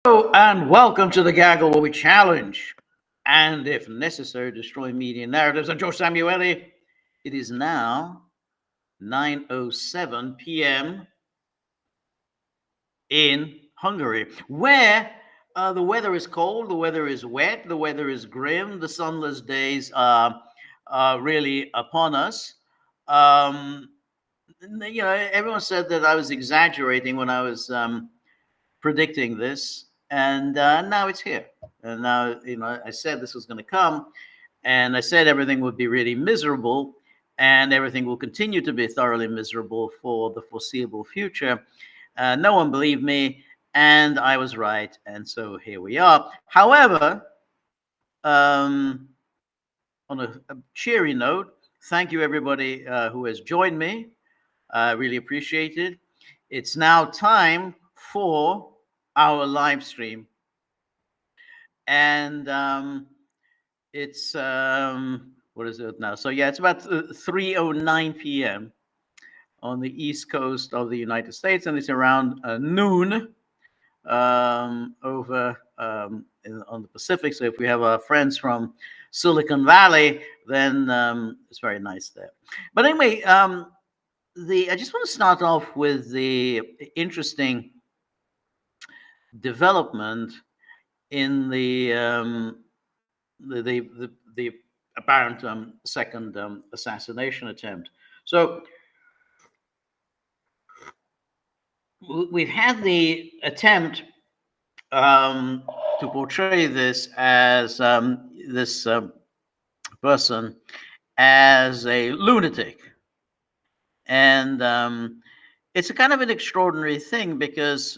Hello and welcome to the Gaggle, where we challenge and, if necessary, destroy media narratives. I'm Joe Samueli. It is now 9:07 p.m. in Hungary, where the weather is cold, the weather is wet, the weather is grim, the sunless days are really upon us. Um, Everyone said that I was exaggerating when I was predicting this, and now it's here. And now, I said this was going to come, and I said everything would be really miserable, and everything will continue to be thoroughly miserable for the foreseeable future. No one believed me, and I was right, and so here we are. However, on a cheery note, thank you everybody who has joined me. I really appreciate it. It's now time for our live stream, and it's what is it now? So yeah, it's about 3:09 p.m. on the east coast of the United States, and it's around noon over on the Pacific. So if we have our friends from Silicon Valley, then it's very nice there. But anyway, I just want to start off with the interesting development in the apparent second assassination attempt. So we've had the attempt to portray this as this person as a lunatic, and it's a kind of an extraordinary thing because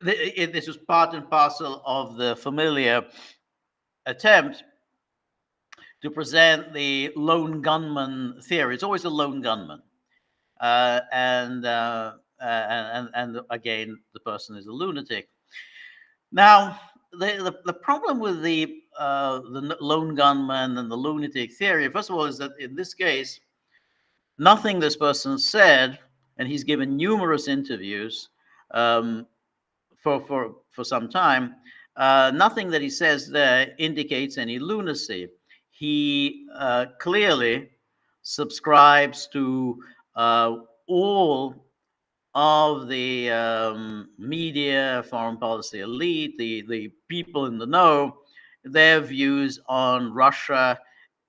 this was part and parcel of the familiar attempt to present the lone gunman theory. It's always a lone gunman, and again, the person is a lunatic. Now, the problem with the lone gunman and the lunatic theory, first of all, is that in this case, nothing this person said, and he's given numerous interviews for some time. Nothing that he says there indicates any lunacy. He clearly subscribes to all of the media, foreign policy elite, the people in the know, their views on Russia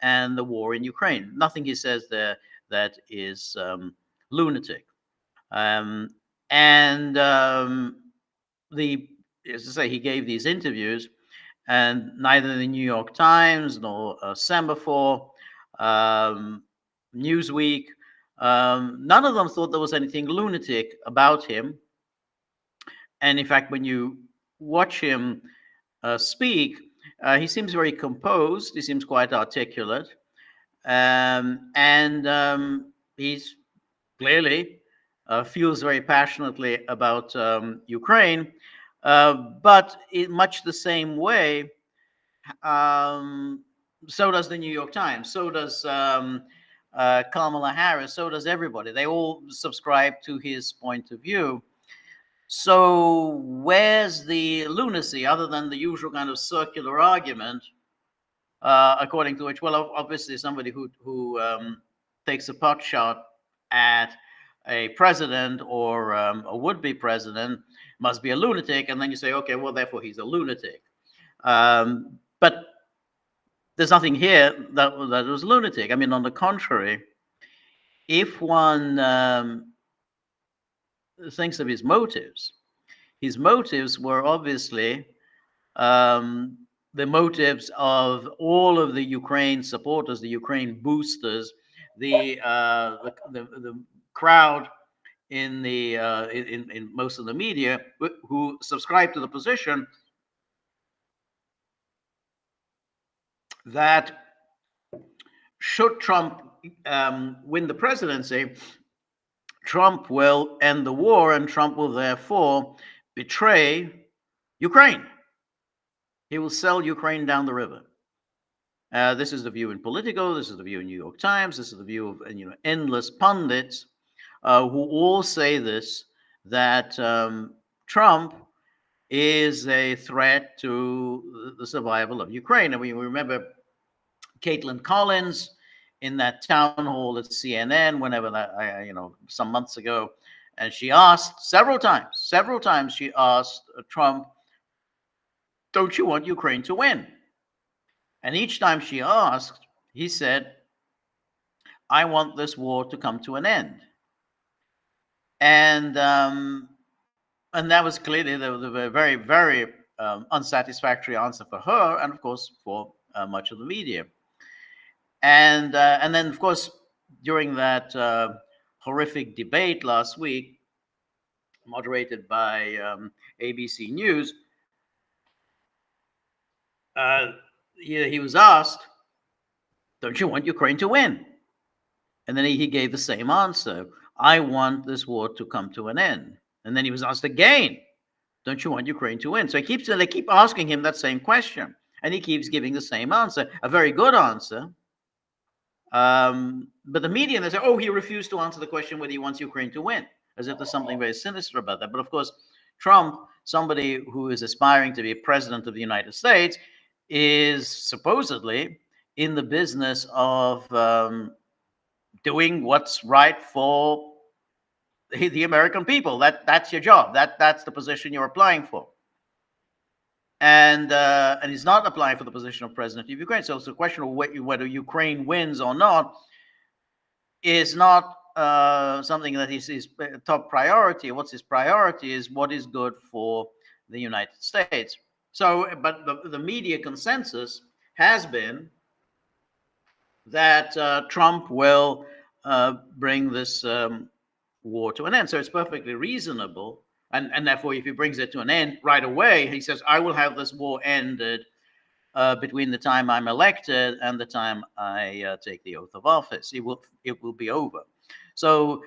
and the war in Ukraine. Nothing he says there that is lunatic. And as I say, he gave these interviews, and neither the New York Times nor Semaphore, Newsweek, none of them thought there was anything lunatic about him. And in fact, when you watch him speak, he seems very composed. He seems quite articulate, and he's clearly feels very passionately about Ukraine. But in much the same way, so does the New York Times, so does Kamala Harris, so does everybody. They all subscribe to his point of view. So where's the lunacy, other than the usual kind of circular argument, according to which, well, obviously somebody who takes a pot shot at a president or a would-be president must be a lunatic, and then you say, okay, well, therefore he's a lunatic. But there's nothing here that was lunatic. I mean, on the contrary, if one thinks of his motives were obviously the motives of all of the Ukraine supporters, the Ukraine boosters, the crowd in the in most of the media who subscribe to the position that should Trump win the presidency, Trump will end the war, and Trump will therefore betray Ukraine. He will sell Ukraine down the river. This is the view in Politico. This is the view in New York Times. This is the view of endless pundits who all say this, that Trump is a threat to the survival of Ukraine. And we remember Caitlin Collins in that town hall at CNN, whenever that, some months ago, and she asked several times, she asked Trump, "Don't you want Ukraine to win?" And each time she asked, he said, "I want this war to come to an end." And that was clearly the very, very unsatisfactory answer for her, and of course for much of the media. And then, of course, during that horrific debate last week, moderated by ABC News, he was asked, "Don't you want Ukraine to win?" And then he gave the same answer: "I want this war to come to an end." And then he was asked again, "Don't you want Ukraine to win?" So they keep asking him that same question, and he keeps giving the same answer, a very good answer. But the media, they say, "Oh, he refused to answer the question whether he wants Ukraine to win," as if there's something very sinister about that. But of course, Trump, somebody who is aspiring to be president of the United States, is supposedly in the business of doing what's right for the American people. That's your job. That's the position you're applying for. And he's not applying for the position of president of Ukraine. So it's a question of whether Ukraine wins or not is not something that is his top priority. What's his priority is what is good for the United States. So, but the media consensus has been that Trump will bring this war to an end. So it's perfectly reasonable. And therefore, if he brings it to an end right away, he says, "I will have this war ended between the time I'm elected and the time I take the oath of office. It will be over." So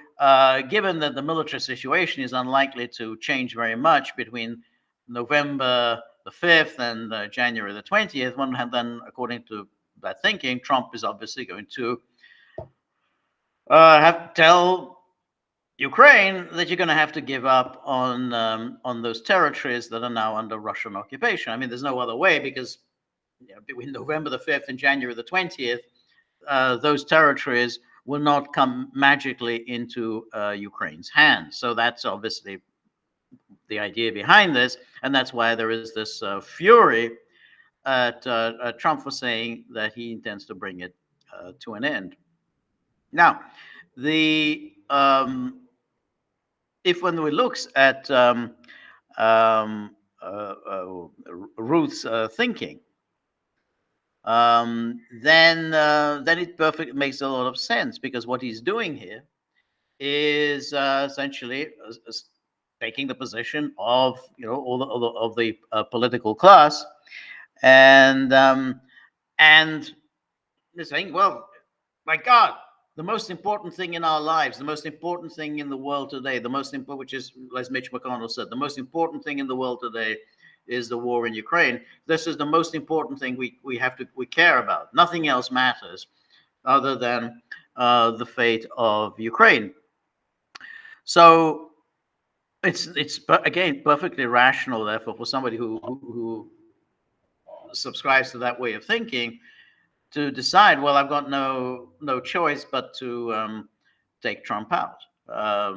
given that the military situation is unlikely to change very much between November the 5th and January the 20th, then, according to that thinking, Trump is obviously going to have to tell Ukraine that you're going to have to give up on those territories that are now under Russian occupation. I mean, there's no other way, because between November the 5th and January the 20th, those territories will not come magically into Ukraine's hands. So that's obviously the idea behind this, and that's why there is this fury at Trump for saying that he intends to bring it to an end. Now, if one looks at Ruth's thinking, then it makes a lot of sense, because what he's doing here is essentially taking the position of all the political class, and they're saying, "Well, my God, the most important thing in our lives, the most important thing in the world today, which is, as Mitch McConnell said, the most important thing in the world today is the war in Ukraine. This is the most important thing we care about. Nothing else matters other than the fate of Ukraine." So it's again perfectly rational, therefore, for somebody who subscribes to that way of thinking, to decide, well, I've got no choice but to take Trump out,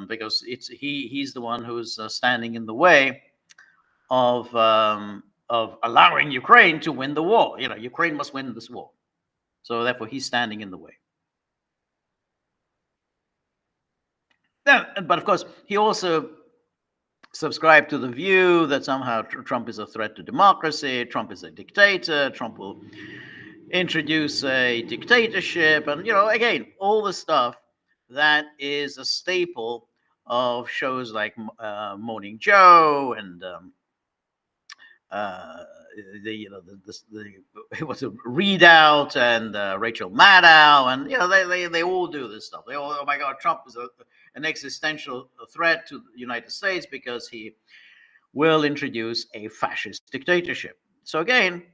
because he's the one who's standing in the way of allowing Ukraine to win the war. Ukraine must win this war, so therefore he's standing in the way. But of course, he also subscribed to the view that somehow Trump is a threat to democracy. Trump is a dictator. Trump will introduce a dictatorship, and again, all the stuff that is a staple of shows like Morning Joe and it was a Readout and Rachel Maddow, and they all do this stuff. They all, "Oh my God, Trump is an existential threat to the United States because he will introduce a fascist dictatorship." So again,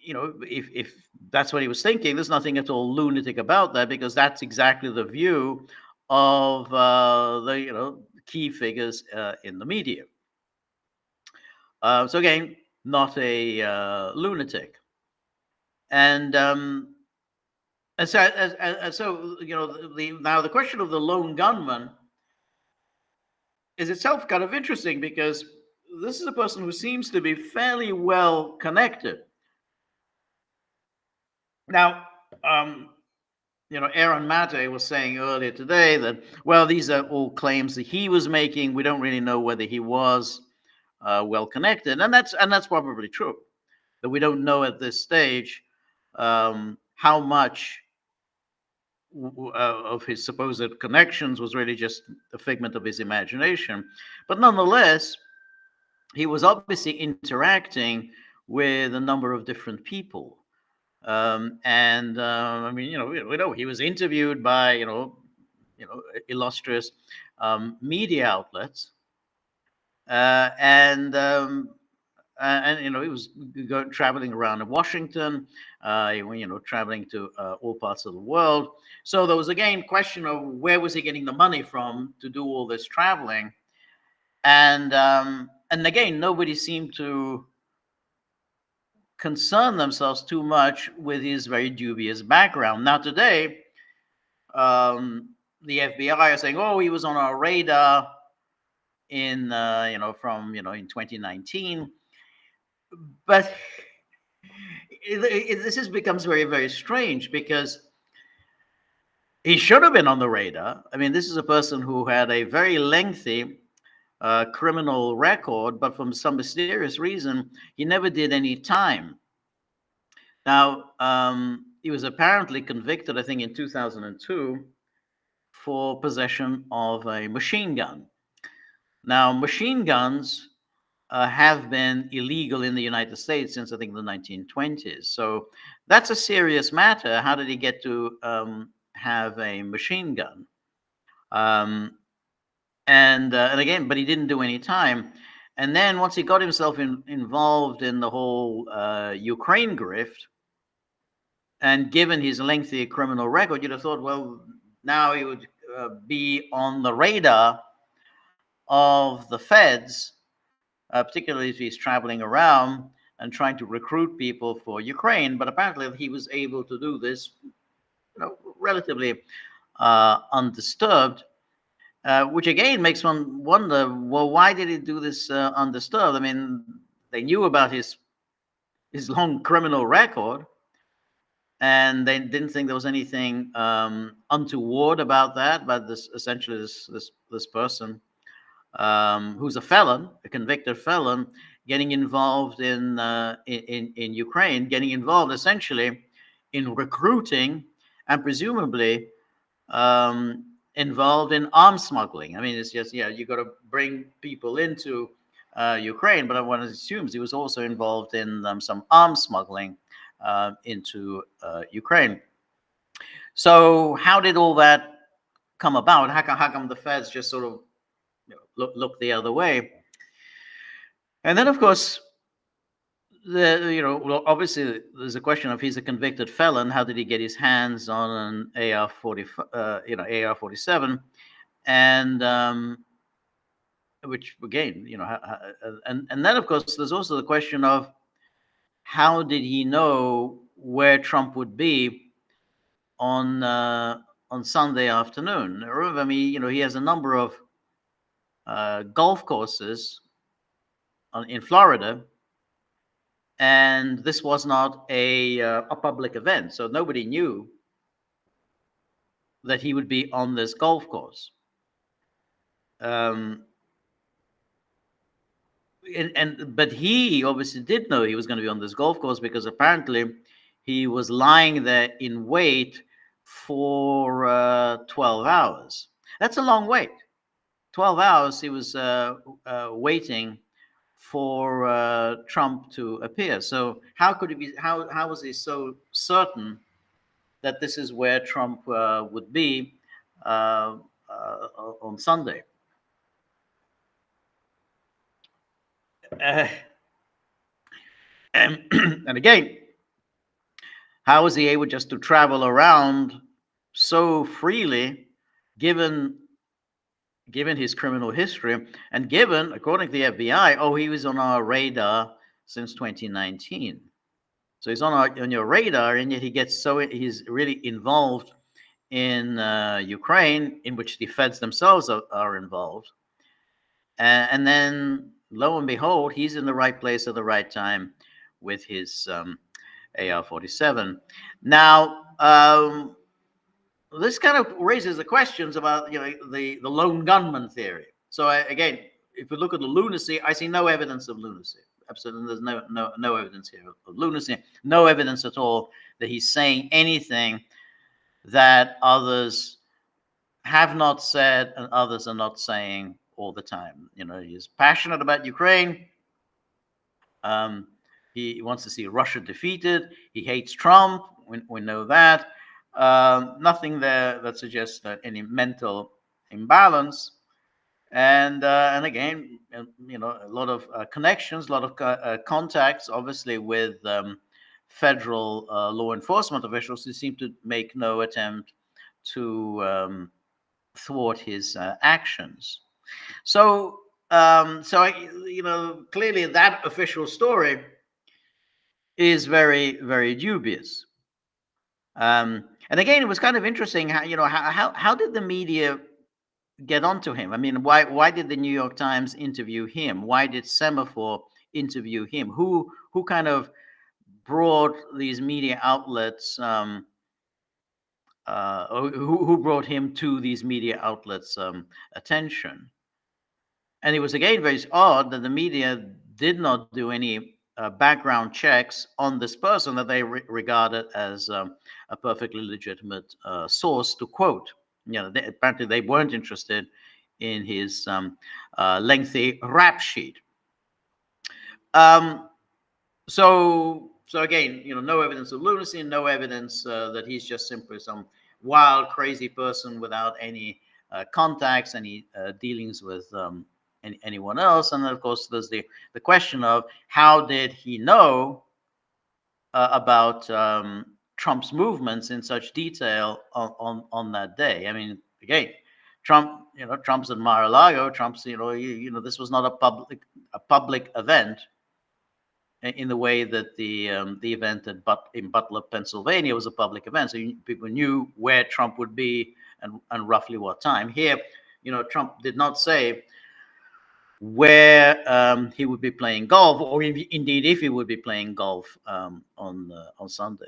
if that's what he was thinking, there's nothing at all lunatic about that, because that's exactly the view of the key figures in the media. So again, not a lunatic. And so now the question of the lone gunman is itself kind of interesting, because this is a person who seems to be fairly well connected. Now, Aaron Mate was saying earlier today that, well, these are all claims that he was making. We don't really know whether he was well connected, and that's probably true. That we don't know at this stage how much of his supposed connections was really just a figment of his imagination. But nonetheless, he was obviously interacting with a number of different people. I mean, we know he was interviewed by, illustrious media outlets. He was traveling around Washington, traveling to all parts of the world. So there was again question of where was he getting the money from to do all this traveling, and again nobody seemed to concern themselves too much with his very dubious background. Now today, the FBI are saying, "Oh, he was on our radar in in 2019." But this becomes very, very strange, because he should have been on the radar. I mean, this is a person who had a very lengthy criminal record, but for some mysterious reason, he never did any time. Now, he was apparently convicted, I think, in 2002 for possession of a machine gun. Now, machine guns have been illegal in the United States since, I think, the 1920s. So that's a serious matter. How did he get to have a machine gun? And again, but he didn't do any time. And then once he got himself involved in the whole Ukraine grift, and given his lengthy criminal record, you'd have thought, well, now he would be on the radar of the feds, particularly if he's traveling around and trying to recruit people for Ukraine. But apparently he was able to do this, relatively undisturbed, which again makes one wonder, well, why did he do this undisturbed? I mean, they knew about his long criminal record, and they didn't think there was anything untoward about that. But essentially this person, who's a felon, a convicted felon, getting involved in Ukraine, getting involved essentially in recruiting and presumably involved in arms smuggling. I mean, it's just, you got to bring people into Ukraine, but one assumes he was also involved in some arms smuggling into Ukraine. So how did all that come about? How come the feds just sort of look the other way? And then, of course, obviously there's a question of, he's a convicted felon. How did he get his hands on an AR-47? And which again, and then of course there's also the question of, how did he know where Trump would be on Sunday afternoon? Remember, I mean, he has a number of golf courses in Florida, and this was not a public event, so nobody knew that he would be on this golf course. But he obviously did know he was going to be on this golf course, because apparently he was lying there in wait for 12 hours. That's a long wait. 12 hours he was waiting for Trump to appear. So how could he be? How was he so certain that this is where Trump would be on Sunday? And again, how was he able just to travel around so freely, given given his criminal history, and given, according to the FBI, oh, he was on our radar since 2019. So he's on your radar, and yet he's really involved in Ukraine, in which the feds themselves are involved. And then, lo and behold, he's in the right place at the right time with his AR-47. Now, this kind of raises the questions about the lone gunman theory. So again, if we look at the lunacy, I see no evidence of lunacy. Absolutely, there's no evidence here of lunacy. No evidence at all that he's saying anything that others have not said and others are not saying all the time. He's passionate about Ukraine. He wants to see Russia defeated. He hates Trump. We know that. Nothing there that suggests any mental imbalance. And again, a lot of connections, a lot of contacts, obviously, with federal law enforcement officials who seem to make no attempt to thwart his actions. So, clearly that official story is very, very dubious. And again, it was kind of interesting how did the media get onto him? I mean, why did the New York Times interview him? Why did Semaphore interview him? Who kind of brought these media outlets? Or who brought him to these media outlets' attention? And it was again very odd that the media did not do any background checks on this person that they regarded as a perfectly legitimate source to quote. Apparently they weren't interested in his lengthy rap sheet. So again, no evidence of lunacy, and no evidence that he's just simply some wild, crazy person without any contacts, any dealings with anyone else. And then, of course, there's the question of how did he know about Trump's movements in such detail on that day? I mean, again, Trump's at Mar-a-Lago. Trump's, this was not a public event in the way that the event in Butler, Pennsylvania, was a public event. So people knew where Trump would be and roughly what time. Here, Trump did not say where he would be playing golf, or indeed if he would be playing golf on Sunday.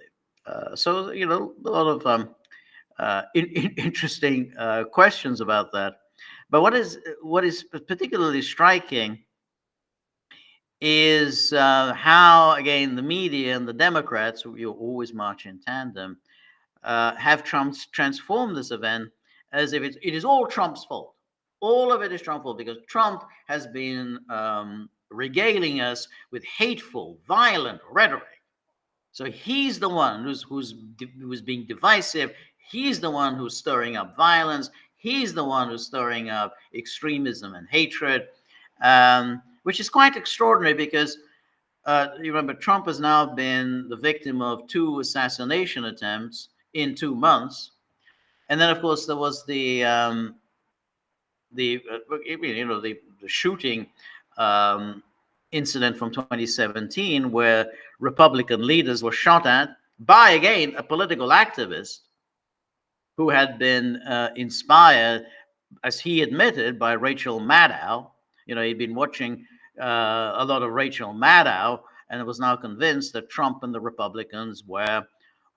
So a lot of interesting questions about that. But what is particularly striking is how, again, the media and the Democrats, who always march in tandem, have transformed this event as if it is all Trump's fault. All of it is Trump's fault because Trump has been regaling us with hateful, violent rhetoric. So he's the one who's being divisive. He's the one who's stirring up violence. He's the one who's stirring up extremism and hatred. Which is quite extraordinary because you remember Trump has now been the victim of 2 assassination attempts in 2 months, and then of course there was the shooting incident from 2017 where Republican leaders were shot at by, again, a political activist who had been inspired, as he admitted, by Rachel Maddow. He'd been watching a lot of Rachel Maddow and was now convinced that Trump and the Republicans were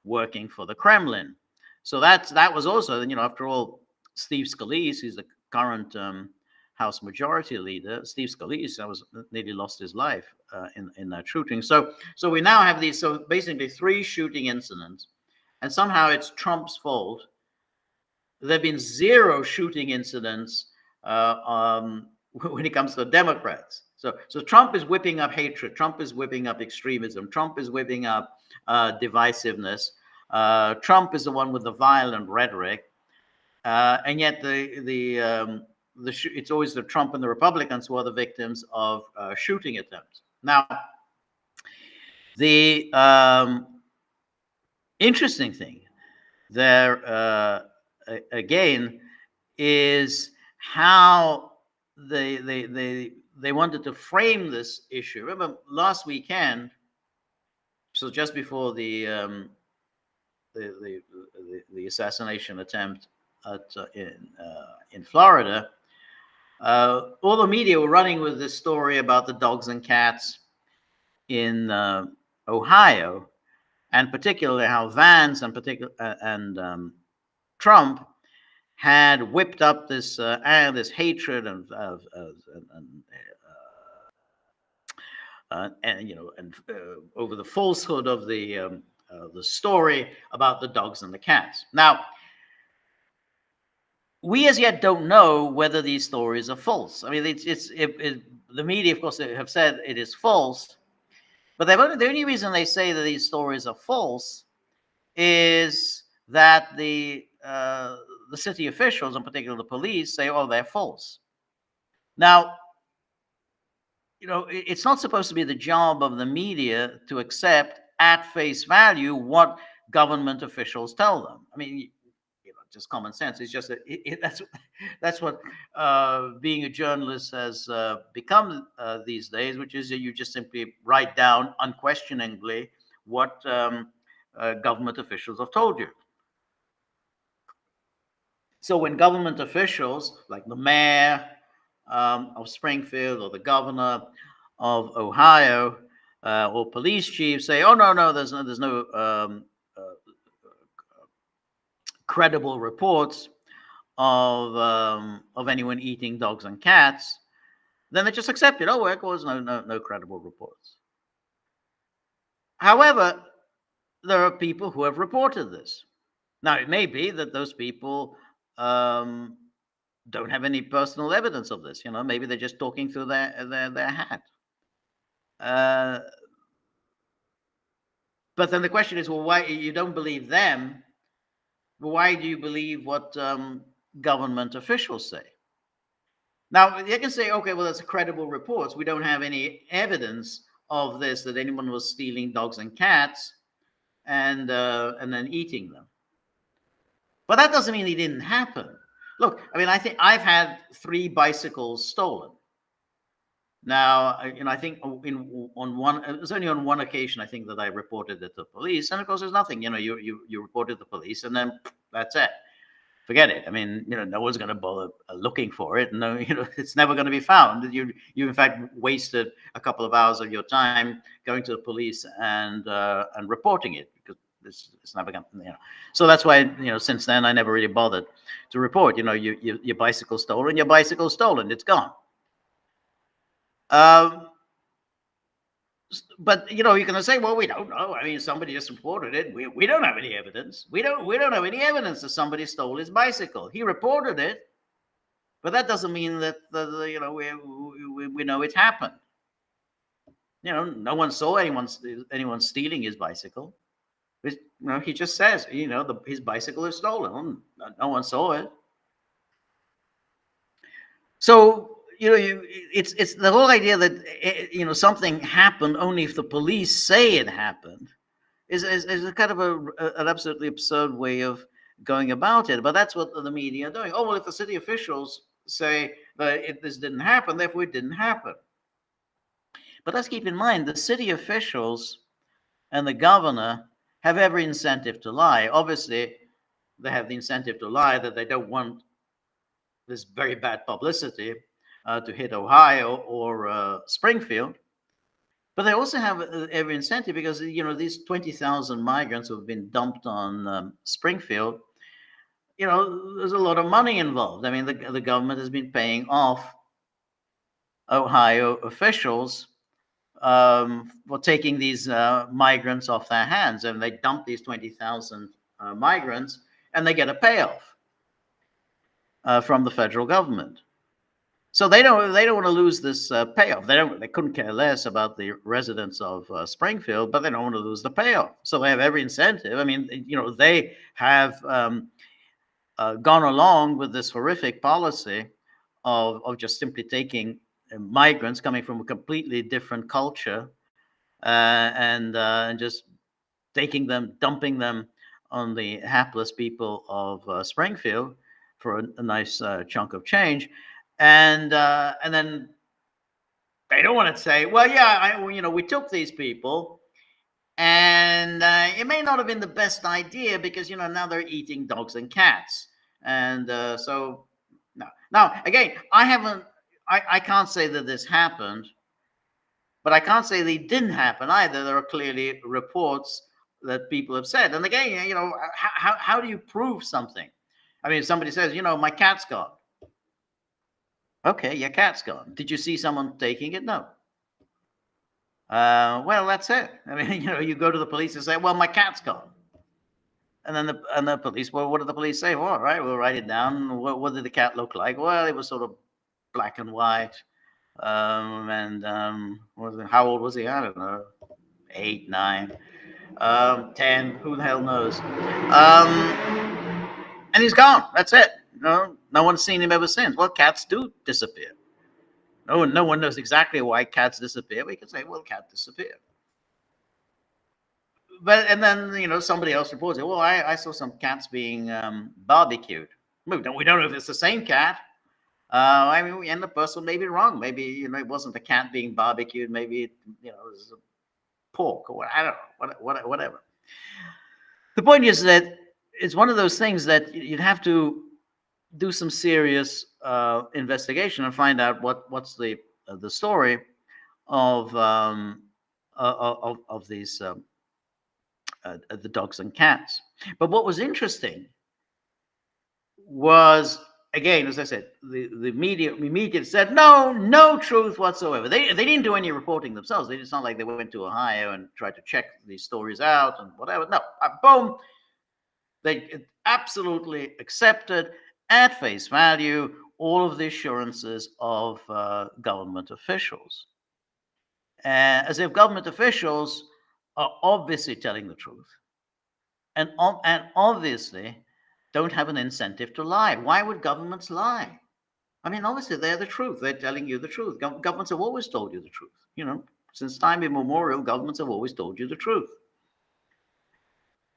working for the Kremlin. So that was also, after all, Steve Scalise, who's the current House Majority Leader, Steve Scalise, nearly lost his life in that shooting. So we now have these, so basically 3 shooting incidents, and somehow it's Trump's fault. There have been 0 shooting incidents when it comes to the Democrats. So Trump is whipping up hatred. Trump is whipping up extremism. Trump is whipping up divisiveness. Trump is the one with the violent rhetoric. And yet it's always the Trump and the Republicans who are the victims of shooting attempts. Now, the interesting thing there, again, is how they wanted to frame this issue. Remember last weekend, so just before the assassination attempt in Florida, all the media were running with this story about the dogs and cats in Ohio, and particularly how Vance and Trump had whipped up this hatred and over the falsehood of the story about the dogs and the cats. Now, we as yet don't know whether these stories are false. I mean, the media, of course, have said it is false, but the only reason they say that these stories are false is that the city officials, in particular the police, say, "Oh, they're false." Now, it's not supposed to be the job of the media to accept at face value what government officials tell them. I mean, just common sense. It's just that's what being a journalist has become these days, which is that you just simply write down unquestioningly what government officials have told you. So when government officials, like the mayor of Springfield or the governor of Ohio or police chiefs say, "Oh no, there's no credible reports of anyone eating dogs and cats," then they just accept it. Oh, well, there's no credible reports. However, there are people who have reported this. Now, it may be that those people don't have any personal evidence of this. Maybe they're just talking through their hat. But then the question is, well, why you don't believe them? Why do you believe what government officials say? Now, they can say, okay, well, that's credible reports. We don't have any evidence of this, that anyone was stealing dogs and cats and then eating them. But that doesn't mean it didn't happen. Look, I mean, I think I've had 3 bicycles stolen. Now, I think it was only on one occasion, I think, that I reported it to police. And of course, there's nothing, you reported to police and then that's it. Forget it. I mean, no one's going to bother looking for it. No, it's never going to be found. You in fact wasted a couple of hours of your time going to the police and reporting it, because it's never going to, So that's why, since then I never really bothered to report. Your bicycle stolen, it's gone. But you're going to say, well, we don't know. I mean, somebody just reported it. We don't have any evidence. We don't have any evidence that somebody stole his bicycle. He reported it, but that doesn't mean that we know it happened. No one saw anyone stealing his bicycle. He just says, his bicycle is stolen. No one saw it. So it's the whole idea that something happened only if the police say it happened is a kind of an absolutely absurd way of going about it. But that's what the media are doing. Oh, well, if the city officials say that if this didn't happen, therefore it didn't happen. But let's keep in mind, the city officials and the governor have every incentive to lie. Obviously, they have the incentive to lie that they don't want this very bad publicity to hit Ohio or Springfield. But they also have every incentive because, these 20,000 migrants who have been dumped on Springfield, there's a lot of money involved. I mean, the government has been paying off Ohio officials for taking these migrants off their hands. And they dump these 20,000 migrants and they get a payoff from the federal government. So they don't want to lose this payoff. They couldn't care less about the residents of Springfield, but they don't want to lose the payoff. So they have every incentive. I mean, they have gone along with this horrific policy of just simply taking migrants coming from a completely different culture and just taking them, dumping them on the hapless people of Springfield. for a nice chunk of change, and then they don't want to say, well, yeah, we took these people, and it may not have been the best idea because now they're eating dogs and cats, and so no. Now again, I can't say that this happened, but I can't say they didn't happen either. There are clearly reports that people have said, and again, how do you prove something? I mean, if somebody says, my cat's gone. Okay, your cat's gone. Did you see someone taking it? No. Well, that's it. I mean, you go to the police and say, well, my cat's gone. And then the police, well, what did the police say? Well, all right, we'll write it down. What did the cat look like? Well, it was sort of black and white. How old was he? I don't know, 8, 9, 10, who the hell knows? And he's gone. That's it. No one's seen him ever since. Well, cats do disappear. No one knows exactly why cats disappear. We can say, well, cat disappeared. And then somebody else reports it. Well, I saw some cats being barbecued. We don't know if it's the same cat. I mean, and the person may be wrong. Maybe it wasn't the cat being barbecued. Maybe it was pork or I don't know, whatever. The point is that it's one of those things that you'd have to do some serious investigation and find out what's the story of these the dogs and cats. But what was interesting was, again, as I said, the media said no truth whatsoever. They didn't do any reporting themselves. It's not like they went to Ohio and tried to check these stories out and whatever. No, boom. They absolutely accepted at face value all of the assurances of government officials, as if government officials are obviously telling the truth, and obviously don't have an incentive to lie. Why would governments lie? I mean, obviously they're the truth. They're telling you the truth. Governments have always told you the truth. Since time immemorial, governments have always told you the truth.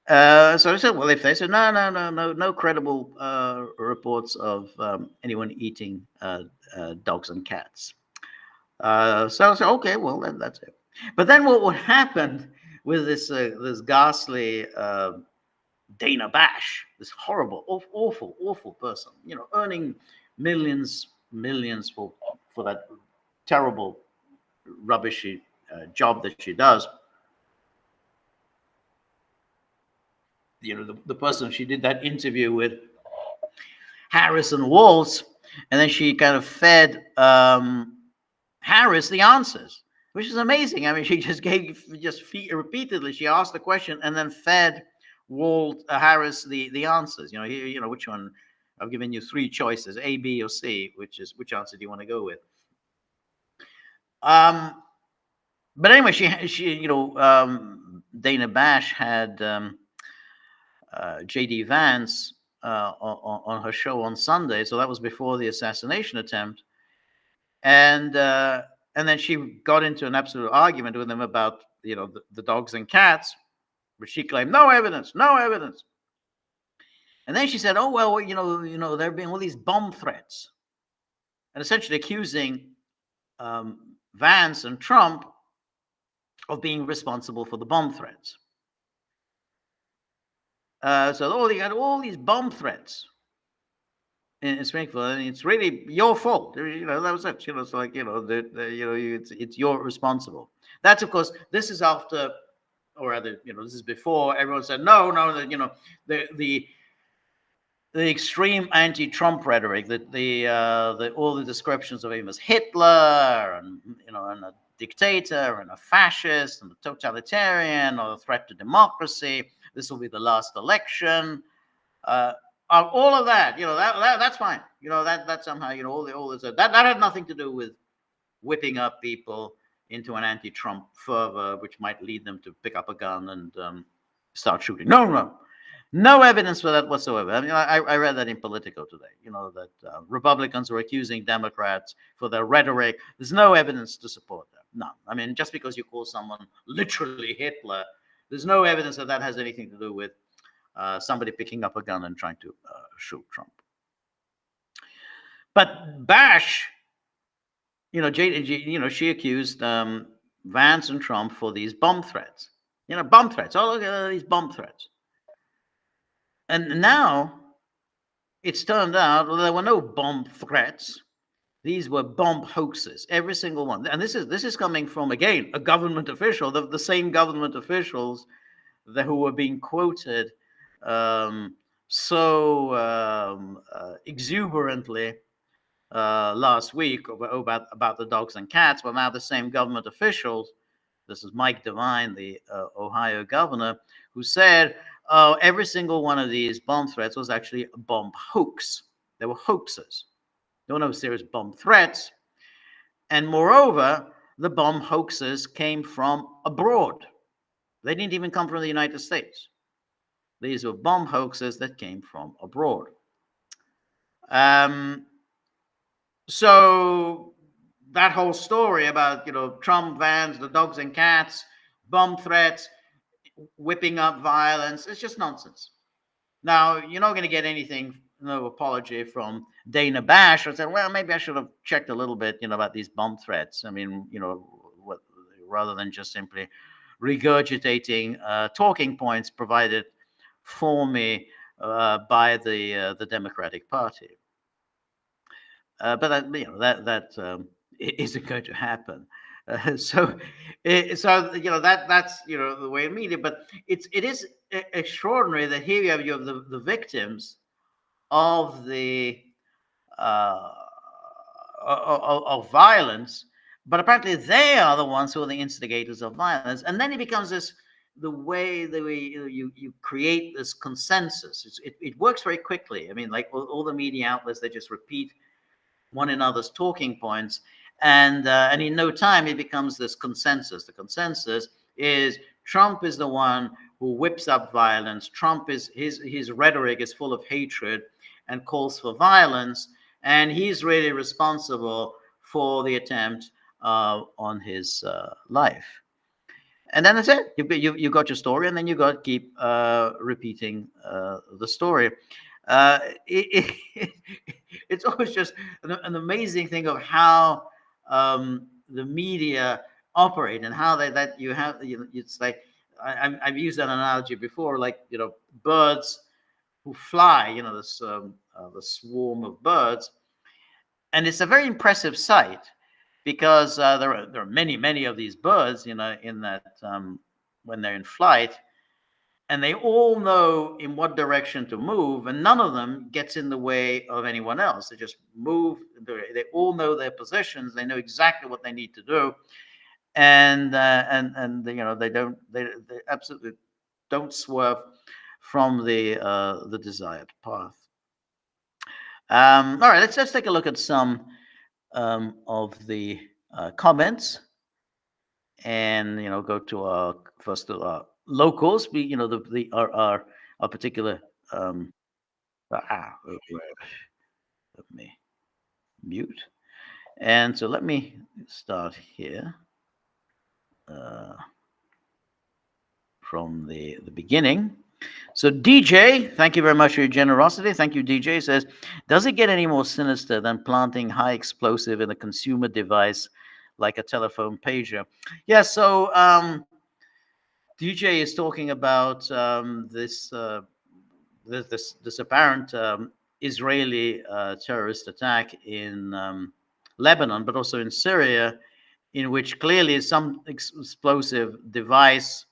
So I said, well, if they said no credible reports of anyone eating dogs and cats. So I said, okay, well, then that's it. But then what happened with this ghastly Dana Bash, this horrible, awful person, earning millions for that terrible, rubbishy job that she does. The person she did that interview with, Harris and Waltz, and then she kind of fed Harris the answers, which is amazing. I mean, she just repeatedly, she asked the question and then fed Harris the answers. Which one? I've given you 3 choices, A, B, or C. Which answer do you want to go with? But anyway, she Dana Bash had J.D. Vance on her show on Sunday, so that was before the assassination attempt, and then she got into an absolute argument with him about the dogs and cats, which she claimed no evidence, and then she said, oh well, there have been all these bomb threats, and essentially accusing Vance and Trump of being responsible for the bomb threats. So they had all these bomb threats in Springfield, and it's really your fault. That was it. It's like it's you're responsible. That's, of course, this is after, or rather, this is before everyone said no. The extreme anti-Trump rhetoric, that all the descriptions of him as Hitler and a dictator and a fascist and a totalitarian or a threat to democracy. This will be the last election. All of that, that's fine. That somehow, all this, that had nothing to do with whipping up people into an anti-Trump fervor, which might lead them to pick up a gun and start shooting. No evidence for that whatsoever. I mean, I read that in Politico today. That Republicans were accusing Democrats for their rhetoric. There's no evidence to support that. None. I mean, just because you call someone literally Hitler, there's no evidence that has anything to do with somebody picking up a gun and trying to shoot Trump. But Bash, she accused Vance and Trump for these bomb threats. Bomb threats. Oh, look at these bomb threats. And now it's turned out there were no bomb threats. These were bomb hoaxes, every single one. And this is coming from, again, a government official, the same government officials who were being quoted exuberantly last week about the dogs and cats. But now the same government officials, this is Mike DeWine, the Ohio governor, who said every single one of these bomb threats was actually a bomb hoax. They were hoaxes. There were no serious bomb threats. And moreover, the bomb hoaxes came from abroad. They didn't even come from the United States. These were bomb hoaxes that came from abroad. So that whole story about, Trump, Vance, the dogs and cats, bomb threats, whipping up violence, it's just nonsense. Now, you're not going to get anything, no apology from Dana Bash, or saying, well, maybe I should have checked a little bit, about these bomb threats. I mean, rather than just simply regurgitating talking points provided for me by the Democratic Party. But that isn't going to happen. That's the way of media. But it is extraordinary that here you have the victims of the of violence, but apparently they are the ones who are the instigators of violence. And then it becomes the way that you create this consensus. It works very quickly. I mean, like all the media outlets, they just repeat one another's talking points, and in no time it becomes this consensus. The consensus is Trump is the one who whips up violence. Trump is his rhetoric is full of hatred and calls for violence, and he's really responsible for the attempt on his life. And then that's it. You got your story, and then you got to keep repeating the story. It's always just an amazing thing of how the media operate and how that you have. It's like I've used that analogy before, like birds who fly. This the swarm of birds, and it's a very impressive sight because there are many of these birds, in that when they're in flight. And they all know in what direction to move, and none of them gets in the way of anyone else. They just move. They all know their positions. They know exactly what they need to do, and they absolutely don't swerve from the desired path. All right, let's take a look at some of the comments, and go to our locals. Our particular let me mute. And so let me start here from the beginning. So DJ, thank you very much for your generosity. Thank you, DJ. Says, does it get any more sinister than planting high explosive in a consumer device like a telephone pager? Yeah, so DJ is talking about this apparent Israeli terrorist attack in Lebanon, but also in Syria, in which clearly some explosive device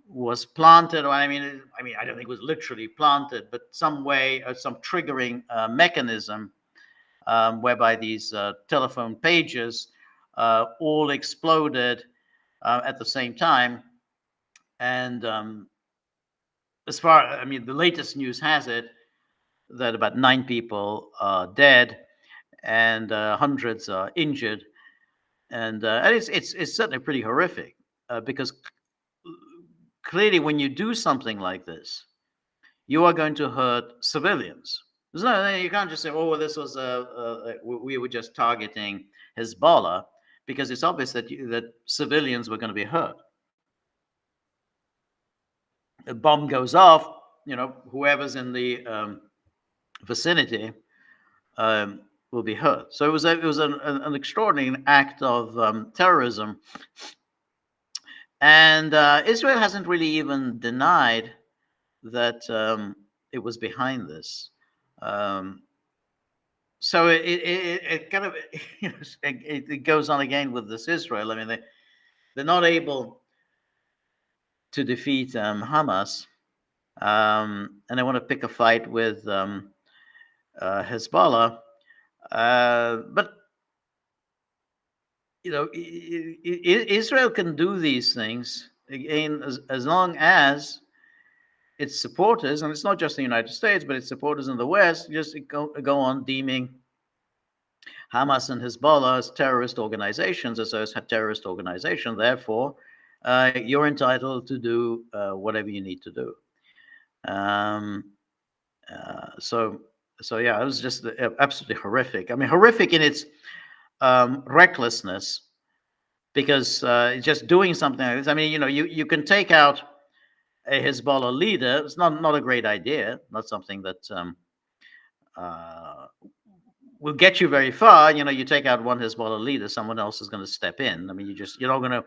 was planted. Or I mean, I don't think it was literally planted, but some way, some triggering mechanism whereby these telephone pages all exploded at the same time. And the latest news has it that about 9 people are dead and hundreds are injured, and it's certainly pretty horrific because clearly, when you do something like this, you are going to hurt civilians. You can't just say, "Oh, this was we were just targeting Hezbollah," because it's obvious that civilians were going to be hurt. A bomb goes off, whoever's in the vicinity will be hurt. So it was an extraordinary act of terrorism, and Israel hasn't really even denied that it was behind this. Um, so it kind of it goes on again with this Israel. I mean, they're not able to defeat Hamas, and they want to pick a fight with Hezbollah. But Israel can do these things again as long as its supporters, and it's not just the United States, but its supporters in the West, just go on deeming Hamas and Hezbollah as terrorist organizations, as terrorist organizations. Therefore, you're entitled to do whatever you need to do. So yeah, it was just absolutely horrific. I mean, horrific in its recklessness, because just doing something like this. I mean, you can take out a Hezbollah leader. It's not a great idea. Not something that will get you very far. You take out one Hezbollah leader, someone else is going to step in. I mean, you're not going to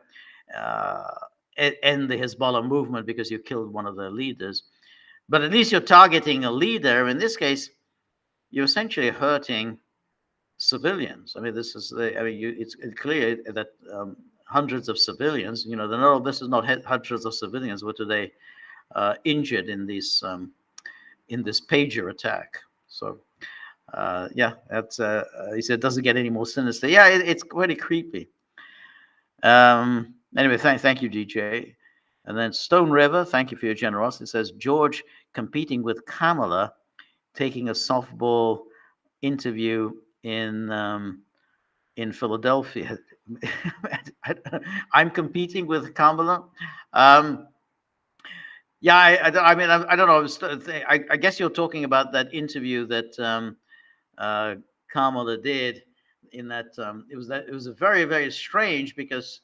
end the Hezbollah movement because you killed one of their leaders. But at least you're targeting a leader. In this case, you're essentially hurting civilians. I mean, it's clear that hundreds of civilians, this is not hundreds of civilians were today injured in this pager attack. So yeah, that's he said it doesn't get any more sinister. Yeah, it's pretty creepy. Anyway, thank you, DJ. And then Stone River, thank you for your generosity. It says George competing with Kamala, taking a softball interview in Philadelphia. I'm competing with Kamala. Yeah, I mean, I don't know. I guess you're talking about that interview that Kamala did. In that, it was a very, very strange, because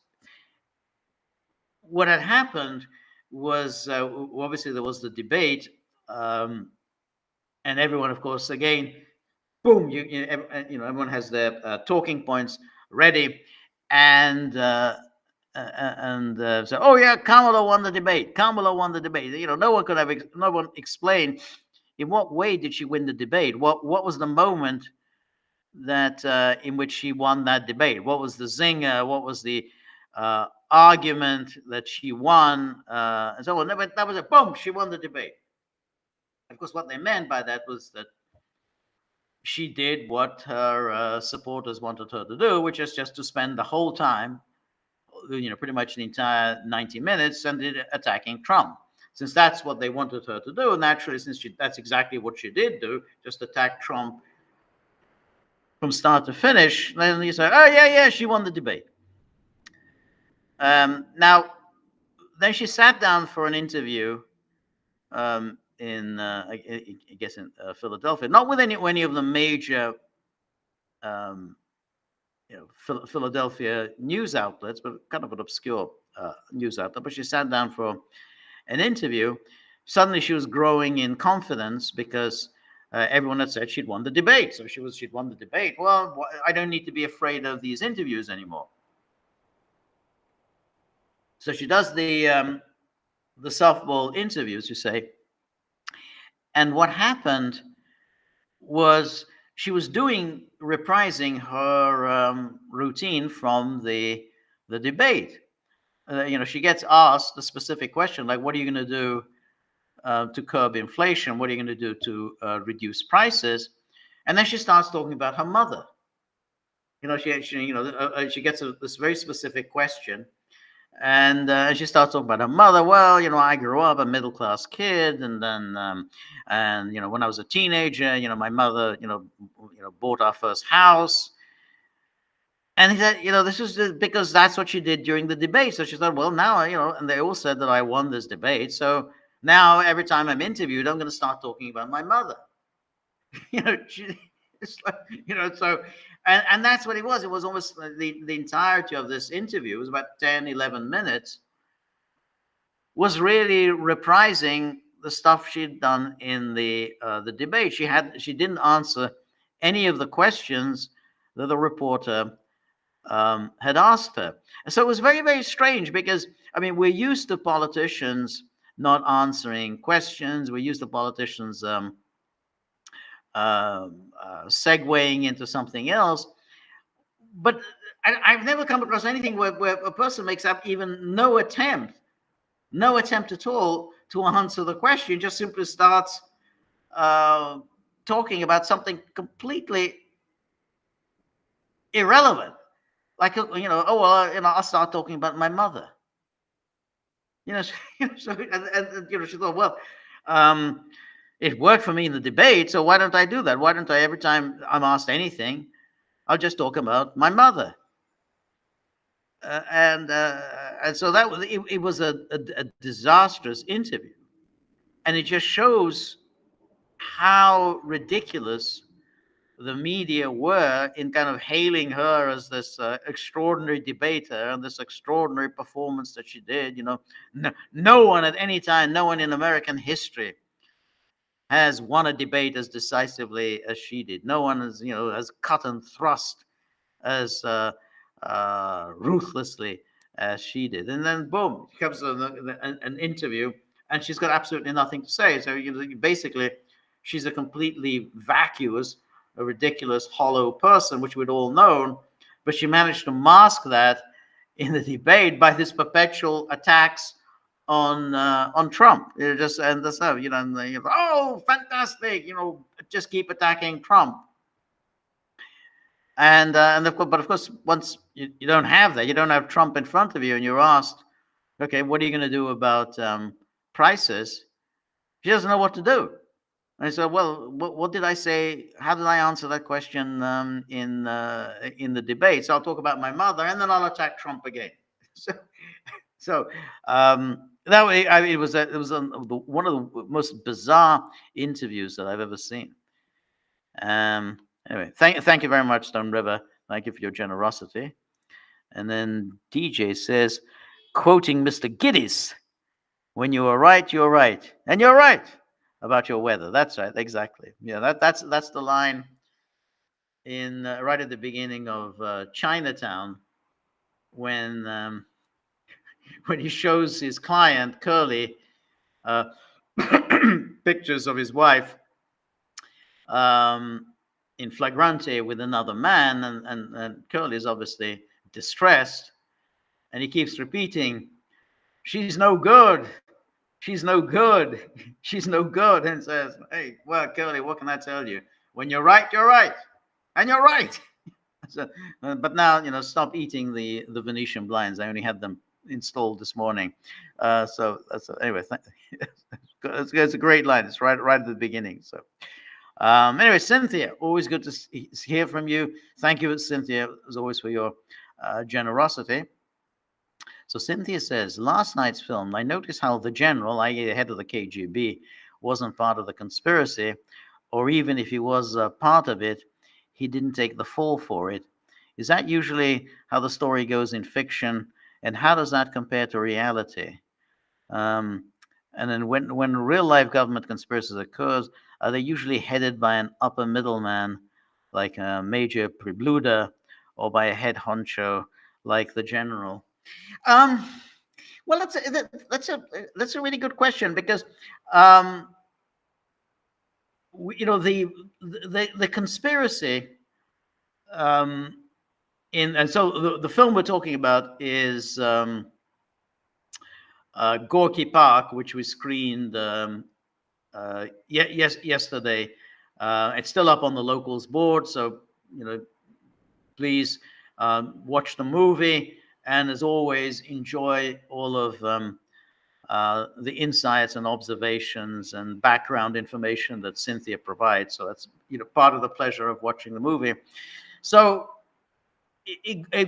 what had happened was obviously there was the debate, and everyone, of course, again, boom, everyone has their talking points ready, and so, oh yeah, Kamala won the debate. Kamala won the debate. No one explained in what way did she win the debate. What was the moment that in which she won that debate? What was the zinger? What was the argument that she won? And so on. That was a boom. She won the debate. Of course, what they meant by that was that she did what her supporters wanted her to do, which is just to spend the whole time, pretty much the entire 90 minutes, and attacking Trump. Since that's what they wanted her to do, naturally, that's exactly what she did do, just attack Trump from start to finish, then you say, oh, yeah, she won the debate. Now, then she sat down for an interview in, I guess, in Philadelphia, not with any of the major Philadelphia news outlets, but kind of an obscure news outlet. But she sat down for an interview. Suddenly, she was growing in confidence because everyone had said she'd won the debate. So she'd won the debate. Well, I don't need to be afraid of these interviews anymore. So she does the softball interviews, you say. And what happened was she was reprising her routine from the debate. She gets asked a specific question, like, what are you going to do to curb inflation? What are you going to do to reduce prices? And then she starts talking about her mother. She gets this very specific question, and she starts talking about her mother. Well, I grew up a middle-class kid, and then, when I was a teenager, my mother, bought our first house. And he said, this is because that's what she did during the debate. So she said, well, now, and they all said that I won this debate. So now every time I'm interviewed, I'm going to start talking about my mother. It's like, so, and that's what it was. It was almost the entirety of this interview. It was about 10, 11 minutes, was really reprising the stuff she'd done in the debate. She didn't answer any of the questions that the reporter had asked her. And so it was very, very strange because, I mean, we're used to politicians not answering questions. We're used to politicians segueing into something else. But I've never come across anything where a person makes up even no attempt at all to answer the question, just simply starts talking about something completely irrelevant. Like, oh, well, I'll start talking about my mother. So, she thought, well, it worked for me in the debate, so why don't I do that? Why don't I, every time I'm asked anything, I'll just talk about my mother? And so that was it was a disastrous interview, and it just shows how ridiculous the media were in kind of hailing her as this extraordinary debater and this extraordinary performance that she did. No one at any time, no one in American history has won a debate as decisively as she did. No one has cut and thrust as ruthlessly as she did. And then boom, comes an interview, and she's got absolutely nothing to say. So basically, she's a completely vacuous, a ridiculous, hollow person, which we'd all known. But she managed to mask that in the debate by this perpetual attacks on Trump. And that's how oh, fantastic, just keep attacking Trump. And but of course, once you don't have that, you don't have Trump in front of you, and you're asked, okay, what are you going to do about prices? She doesn't know what to do. And I said, well, what did I say? How did I answer that question in the debate? So I'll talk about my mother, and then I'll attack Trump again. So that way, it was one of the most bizarre interviews that I've ever seen. Anyway, thank you very much, Stone River. Thank you for your generosity. And then DJ says, quoting Mr. Giddies, when you are right, you're right. And you're right about your weather. That's right, exactly. Yeah, that's the line in right at the beginning of Chinatown when he shows his client, Curly, pictures of his wife in flagrante with another man, and Curly is obviously distressed, and he keeps repeating, she's no good, she's no good, she's no good, and says, hey, well, Curly, what can I tell you? When you're right, and you're right. So, but now, stop eating the Venetian blinds. I only had them installed this morning. So anyway, it's a great line. It's right at the beginning. So anyway, Cynthia, always good to hear from you. Thank you, Cynthia, as always, for your generosity. So Cynthia says, last night's film, I noticed how the general, i.e. the head of the KGB, wasn't part of the conspiracy, or even if he was part of it, he didn't take the fall for it. Is that usually how the story goes in fiction? And how does that compare to reality? And then when real life government conspiracies occurs, are they usually headed by an upper middleman like Major Pribluda, or by a head honcho like the general? Well, that's a really good question, because the conspiracy and so the film we're talking about is Gorky Park, which we screened yesterday. It's still up on the locals board, so please watch the movie, and as always, enjoy all of the insights and observations and background information that Cynthia provides. So that's part of the pleasure of watching the movie. So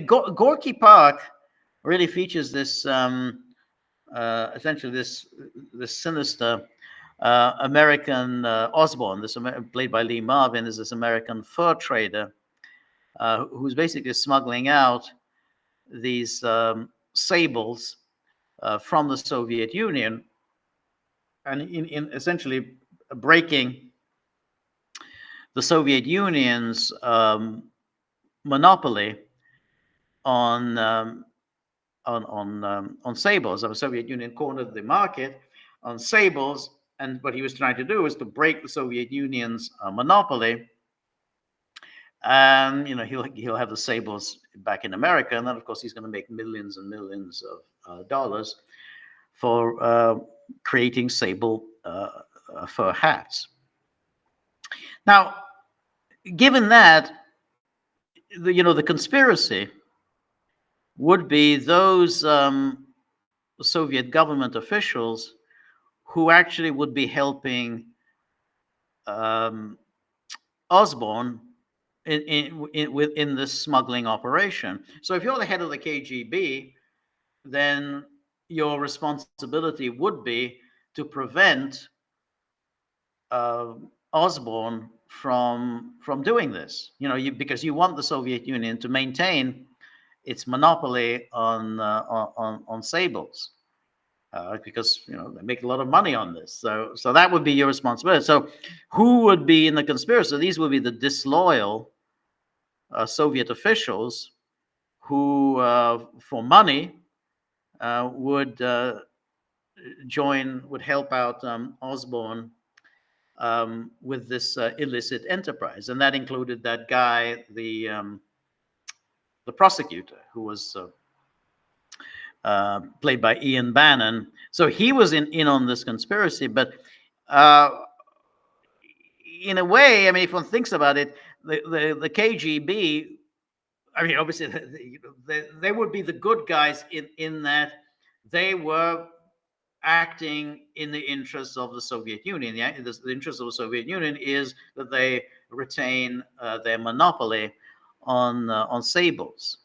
Gorky Park really features this essentially this sinister American Osborne, played by Lee Marvin, is this American fur trader who's basically smuggling out these sables from the Soviet Union, and in essentially breaking the Soviet Union's monopoly on sables. The Soviet Union cornered the market on sables, and what he was trying to do was to break the Soviet Union's monopoly. And he'll have the sables back in America, and then of course he's going to make millions and millions of dollars for creating sable fur hats. Now, given that, the conspiracy would be those Soviet government officials who actually would be helping Osborne in this smuggling operation. So if you're the head of the KGB, then your responsibility would be to prevent Osborne from doing this. Because you want the Soviet Union to maintain its monopoly on sables, because they make a lot of money on this. So that would be your responsibility. So who would be in the conspiracy? These would be the disloyal Soviet officials who, for money, would help out Osborne with this illicit enterprise, and that included that guy, the prosecutor, who was played by Ian Bannon. So he was in on this conspiracy, but in a way, I mean, if one thinks about it, the KGB, I mean, obviously, they would be the good guys in that they were acting in the interests of the Soviet Union. The interest of the Soviet Union is that they retain their monopoly on sables.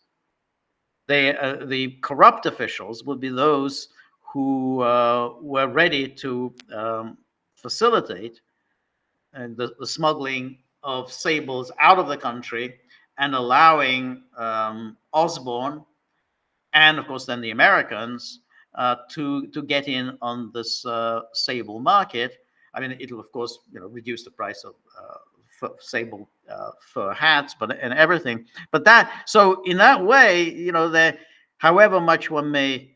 The corrupt officials would be those who were ready to facilitate the smuggling of sables out of the country and allowing Osborne and, of course, then the Americans to get in on this sable market. I mean, it'll, of course, reduce the price of sable fur hats, and everything. But so in that way, however much one may,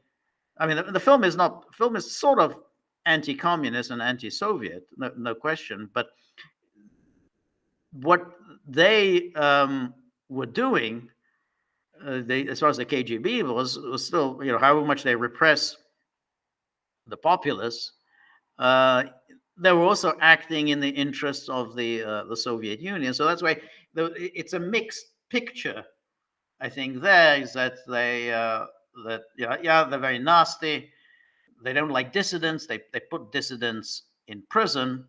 I mean, the film is sort of anti-communist and anti-Soviet, no question. But what they were doing, as far as the KGB was still, however much they repress the populace, they were also acting in the interests of the Soviet Union. So that's why it's a mixed picture. I think there is that they're very nasty. They don't like dissidents. They put dissidents in prison.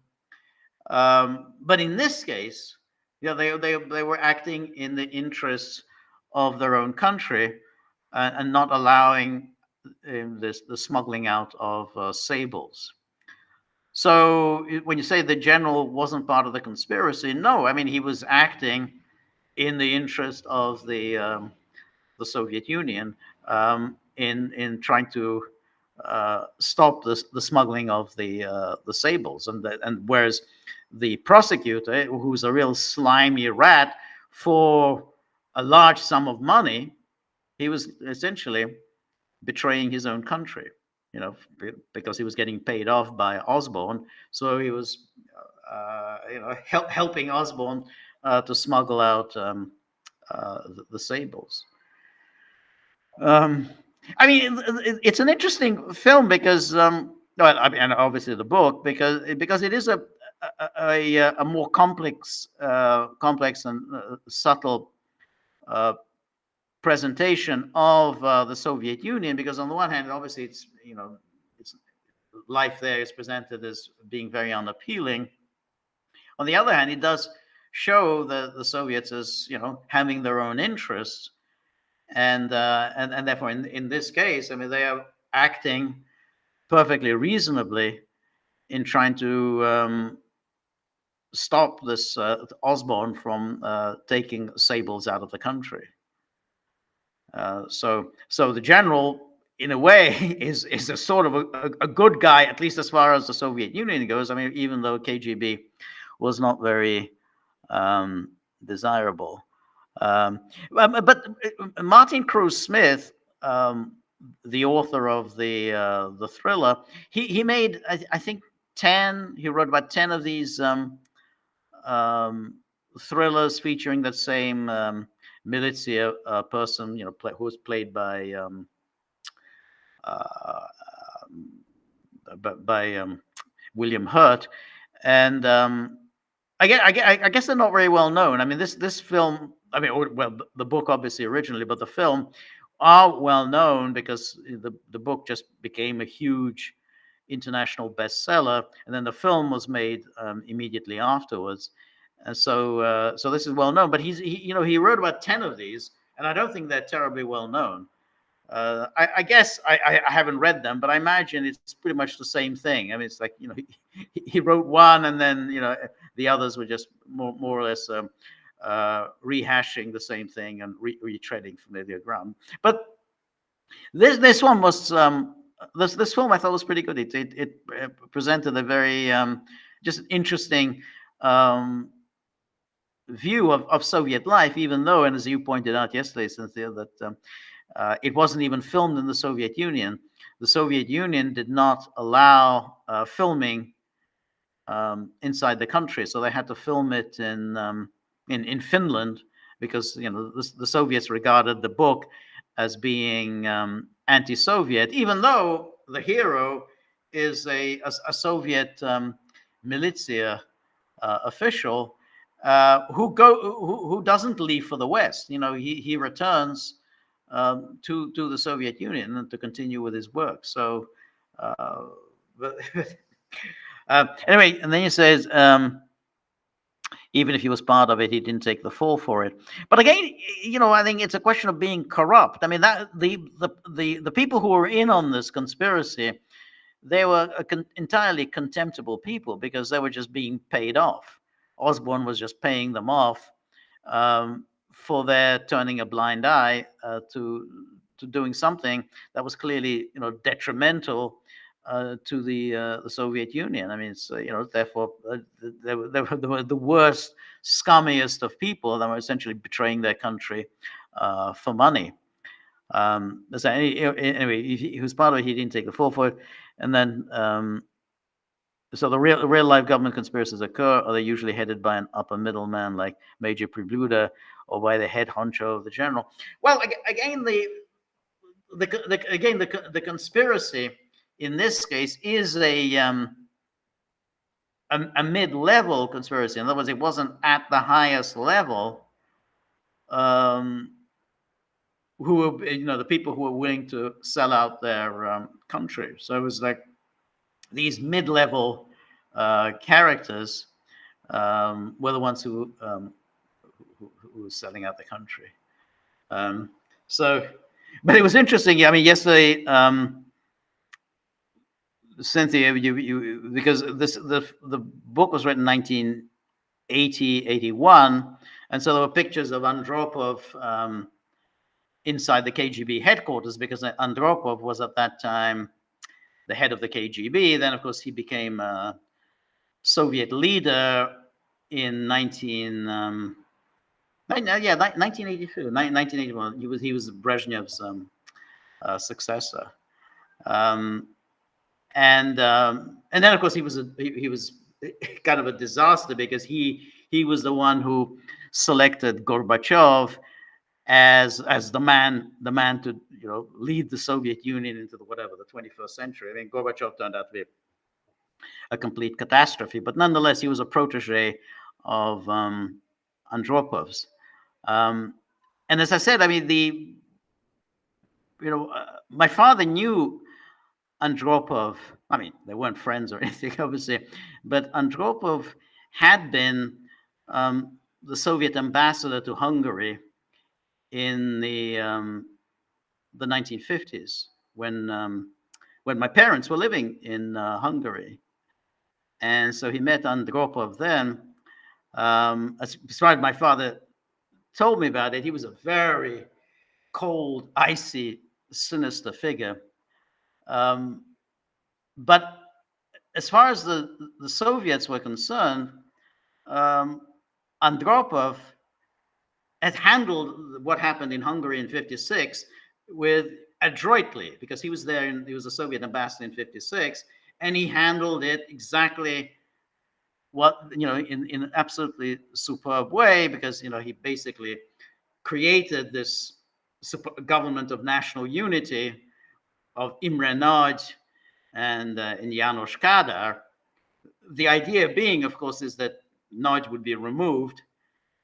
But in this case, they were acting in the interests of their own country, and not allowing the smuggling out of sables. So when you say the general wasn't part of the conspiracy, no, I mean, he was acting in the interest of the Soviet Union, in trying to stop the smuggling of the sables, and whereas the prosecutor, who's a real slimy rat, for a large sum of money, he was essentially betraying his own country, because he was getting paid off by Osborne. So he was, helping Osborne to smuggle out the sables. I mean, it's an interesting film because, and obviously the book, because it is a more complex and subtle presentation of the Soviet Union. Because on the one hand, obviously, it's life there is presented as being very unappealing. On the other hand, it does show the Soviets as having their own interests, and therefore in this case, I mean, they are acting perfectly reasonably in trying to stop this Osborne from taking sables out of the country. So the general, in a way, is a sort of a good guy, at least as far as the Soviet Union goes. I mean, even though KGB was not very desirable. But Martin Cruz Smith, the author of the thriller, he made I think 10. He wrote about 10 of these um, thrillers featuring that same militia person, who was played by uh, William Hurt, and I guess they're not very well known. I mean, this film. I mean, well, the book obviously originally, but the film are well known because the book just became a huge international bestseller, and then the film was made immediately afterwards. And so this is well known. But he wrote about 10 of these, and I don't think they're terribly well known. I guess I haven't read them, but I imagine it's pretty much the same thing. I mean, it's like he wrote one, and then the others were just more or less rehashing the same thing and retreading familiar ground. But this one was this film I thought was pretty good. It presented a very just interesting view of Soviet life, even though, and as you pointed out yesterday, Cynthia, that it wasn't even filmed in the Soviet Union. The Soviet Union did not allow filming inside the country, so they had to film it in Finland because the Soviets regarded the book as being anti-Soviet, even though the hero is a Soviet militia official who doesn't leave for the West. He returns to the Soviet Union and to continue with his work. So, but anyway, and then he says, even if he was part of it, he didn't take the fall for it. But again, I think it's a question of being corrupt. I mean, that the people who were in on this conspiracy, they were entirely contemptible people because they were just being paid off. Osborne was just paying them off for their turning a blind eye to doing something that was clearly detrimental to the Soviet Union. I mean, it's therefore they were the worst, scummiest of people that were essentially betraying their country for money. So anyway, he was part of it. He didn't take the fall for it, and then so the real life government conspiracies occur, or they're usually headed by an upper middleman like Major Pribluda or by the head honcho of the general. Well, again, the conspiracy in this case is a mid-level conspiracy. In other words, it wasn't at the highest level. Who were the people who were willing to sell out their country. So it was like these mid-level characters were the ones who were selling out the country. But it was interesting. I mean, yesterday, Cynthia, because the book was written in 1980, 81, and so there were pictures of Andropov inside the KGB headquarters, because Andropov was at that time the head of the KGB. Then, of course, he became a Soviet leader in 1982, 1981. He was Brezhnev's successor, and then, of course, he was kind of a disaster because he was the one who selected Gorbachev as the man to lead the Soviet Union into the 21st century. I mean, Gorbachev turned out to be a complete catastrophe, but nonetheless, he was a protege of Andropov's. And as I said, I mean, my father knew Andropov. I mean, they weren't friends or anything, obviously, but Andropov had been the Soviet ambassador to Hungary in the 1950s when my parents were living in Hungary, and so he met Andropov then. As far as my father told me about it, he was a very cold, icy, sinister figure. But as far as the Soviets were concerned, Andropov had handled what happened in Hungary in 56 with adroitly, because he was there and he was a Soviet ambassador in 56, and he handled it exactly in an absolutely superb way, because he basically created this government of national unity of Imre Nagy and János Kádár. The idea being, of course, is that Nagy would be removed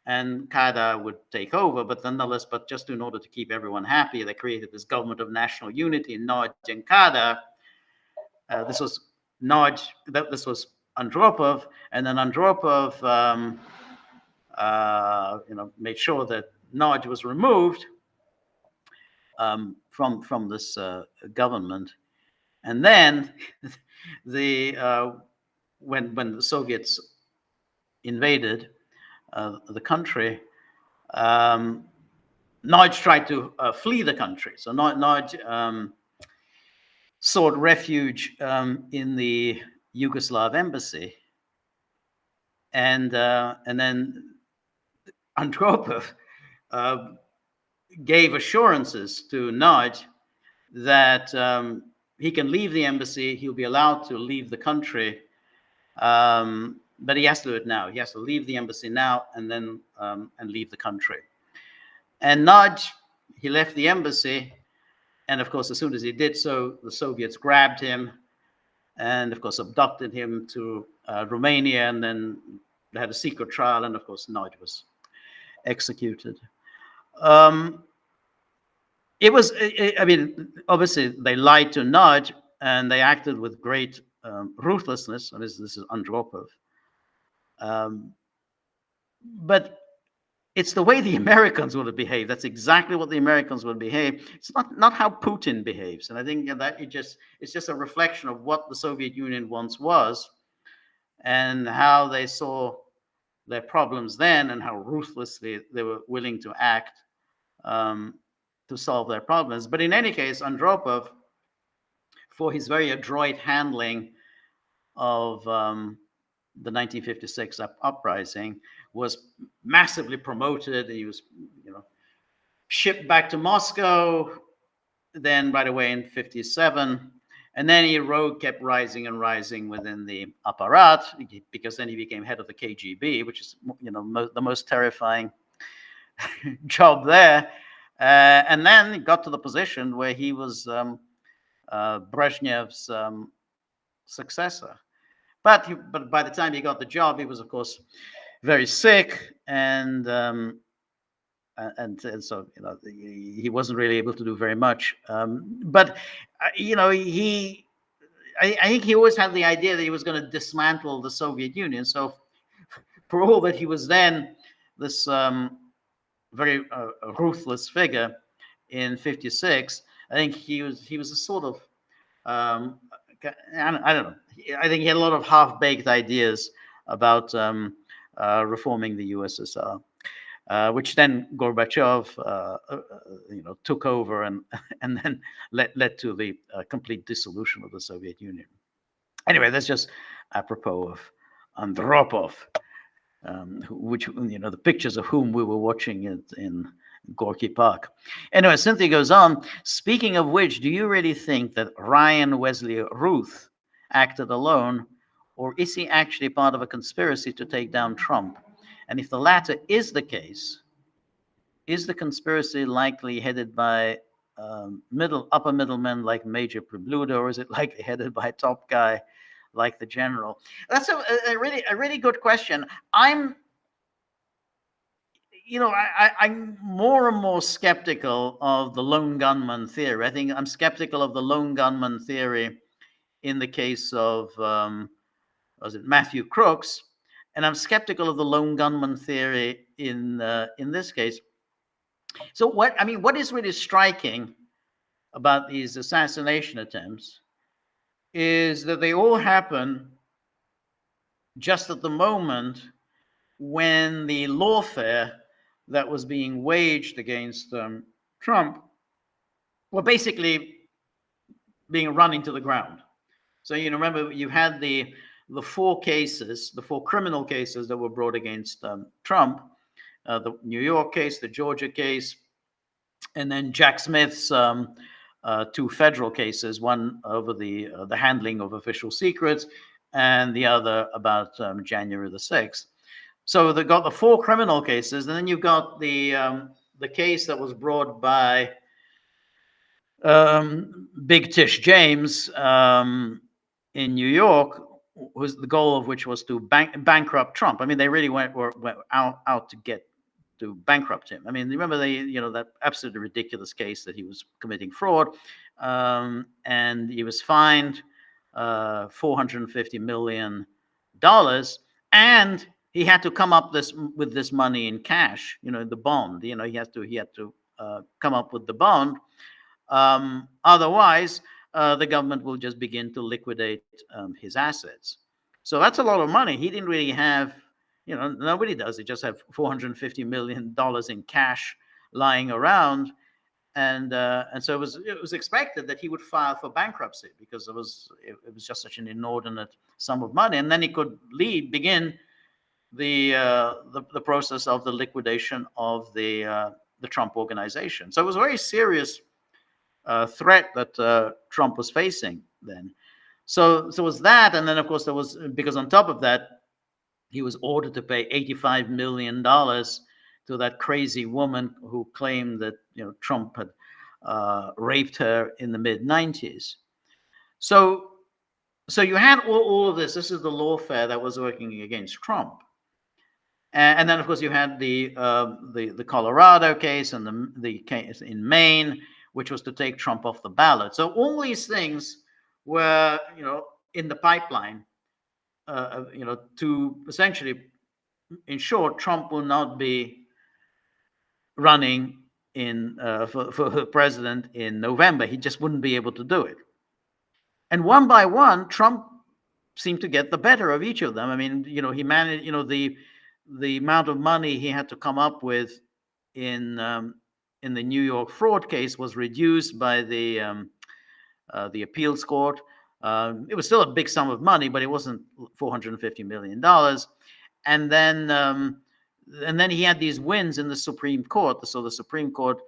and Kádár would take over, but nonetheless, just in order to keep everyone happy, they created this government of national unity, Nagy and Kádár. This was Nagy, this was Andropov, and then Andropov, made sure that Nagy was removed from this government, and then when the Soviets invaded the country, Nagy tried to flee the country. So Nagy sought refuge in the Yugoslav embassy, and then Andropov gave assurances to Nagy that he can leave the embassy, he'll be allowed to leave the country, but he has to do it now. He has to leave the embassy now and then and leave the country. And Nagy, he left the embassy, and of course, as soon as he did so, the Soviets grabbed him and, of course, abducted him to Romania, and then they had a secret trial, and of course, Nagy was executed. It was, I mean, obviously, they lied to Nagy, and they acted with great ruthlessness. And this is Andropov. But it's the way the Americans would have behaved. That's exactly what the Americans would behave. It's not how Putin behaves. And I think that it's just a reflection of what the Soviet Union once was, and how they saw their problems then, and how ruthlessly they were willing to act to solve their problems. But in any case, Andropov, for his very adroit handling of the 1956 uprising, was massively promoted. He was, shipped back to Moscow, then right away in 57. And then he kept rising and rising within the apparat, because then he became head of the KGB, which is, the most terrifying job there. And then he got to the position where he was Brezhnev's successor. But by the time he got the job, he was, of course, very sick, and so he wasn't really able to do very much. But I think he always had the idea that he was going to dismantle the Soviet Union. So for all that he was then this very ruthless figure in 56, I think he was a sort of I don't know. I think he had a lot of half-baked ideas about reforming the USSR, which then Gorbachev, took over and then led to the complete dissolution of the Soviet Union. Anyway, that's just apropos of Andropov, which the pictures of whom we were watching in Gorki Park. Anyway, Cynthia goes on, speaking of which, do you really think that Ryan Wesley Ruth acted alone, or is he actually part of a conspiracy to take down Trump? And if the latter is the case, is the conspiracy likely headed by upper middlemen like Major Pribluda, or is it likely headed by a top guy like the general? That's a really good question. I'm more and more skeptical of the lone gunman theory. I think I'm skeptical of the lone gunman theory in the case of Matthew Crooks, and I'm skeptical of the lone gunman theory in this case. So what is really striking about these assassination attempts is that they all happen just at the moment when the lawfare that was being waged against Trump were basically being run into the ground. So remember, you had the the four cases, the four criminal cases that were brought against Trump, the New York case, the Georgia case, and then Jack Smith's two federal cases, one over the handling of official secrets, and the other about January the 6th. So they got the four criminal cases, and then you've got the case that was brought by Big Tish James in New York, was the goal of which was to bankrupt Trump. I mean, they really went out to bankrupt him. I mean, remember that absolutely ridiculous case that he was committing fraud, and he was fined $450 million, and he had to come up with this money in cash, the bond. He had to come up with the bond. Otherwise, the government will just begin to liquidate his assets. So that's a lot of money. He didn't really have, nobody does. They just have $450 million in cash lying around, and so it was expected that he would file for bankruptcy because it was just such an inordinate sum of money, and then he could begin the process of the liquidation of the Trump organization. So it was a very serious threat that Trump was facing then. So it was that, and then of course there was, because on top of that, he was ordered to pay $85 million to that crazy woman who claimed that Trump had raped her in the mid-90s. So you had all of this. This is the lawfare that was working against Trump. And then, of course, you had the Colorado case and the case in Maine, which was to take Trump off the ballot. So all these things were, in the pipeline, to essentially ensure Trump will not be running for president in November. He just wouldn't be able to do it. And one by one, Trump seemed to get the better of each of them. I mean, he managed, the amount of money he had to come up with in the New York fraud case was reduced by the appeals court. It was still a big sum of money, but it wasn't $450 million. And then he had these wins in the Supreme Court. So the Supreme Court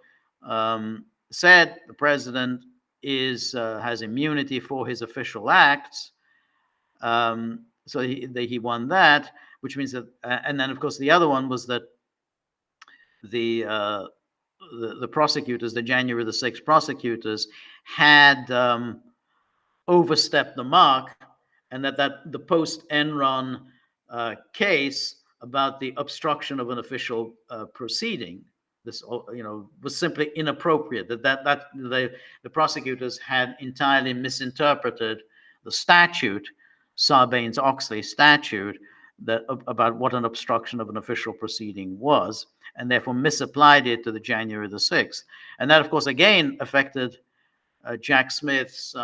said the president has immunity for his official acts. So he won that, which means that, and then of course the other one was that the prosecutors, the January the 6th prosecutors, had overstepped the mark, and that the post-Enron case about the obstruction of an official proceeding, this was simply inappropriate. That the prosecutors had entirely misinterpreted the statute, Sarbanes-Oxley statute, about what an obstruction of an official proceeding was, and therefore misapplied it to the January the 6th. And that, of course, again affected Jack Smith's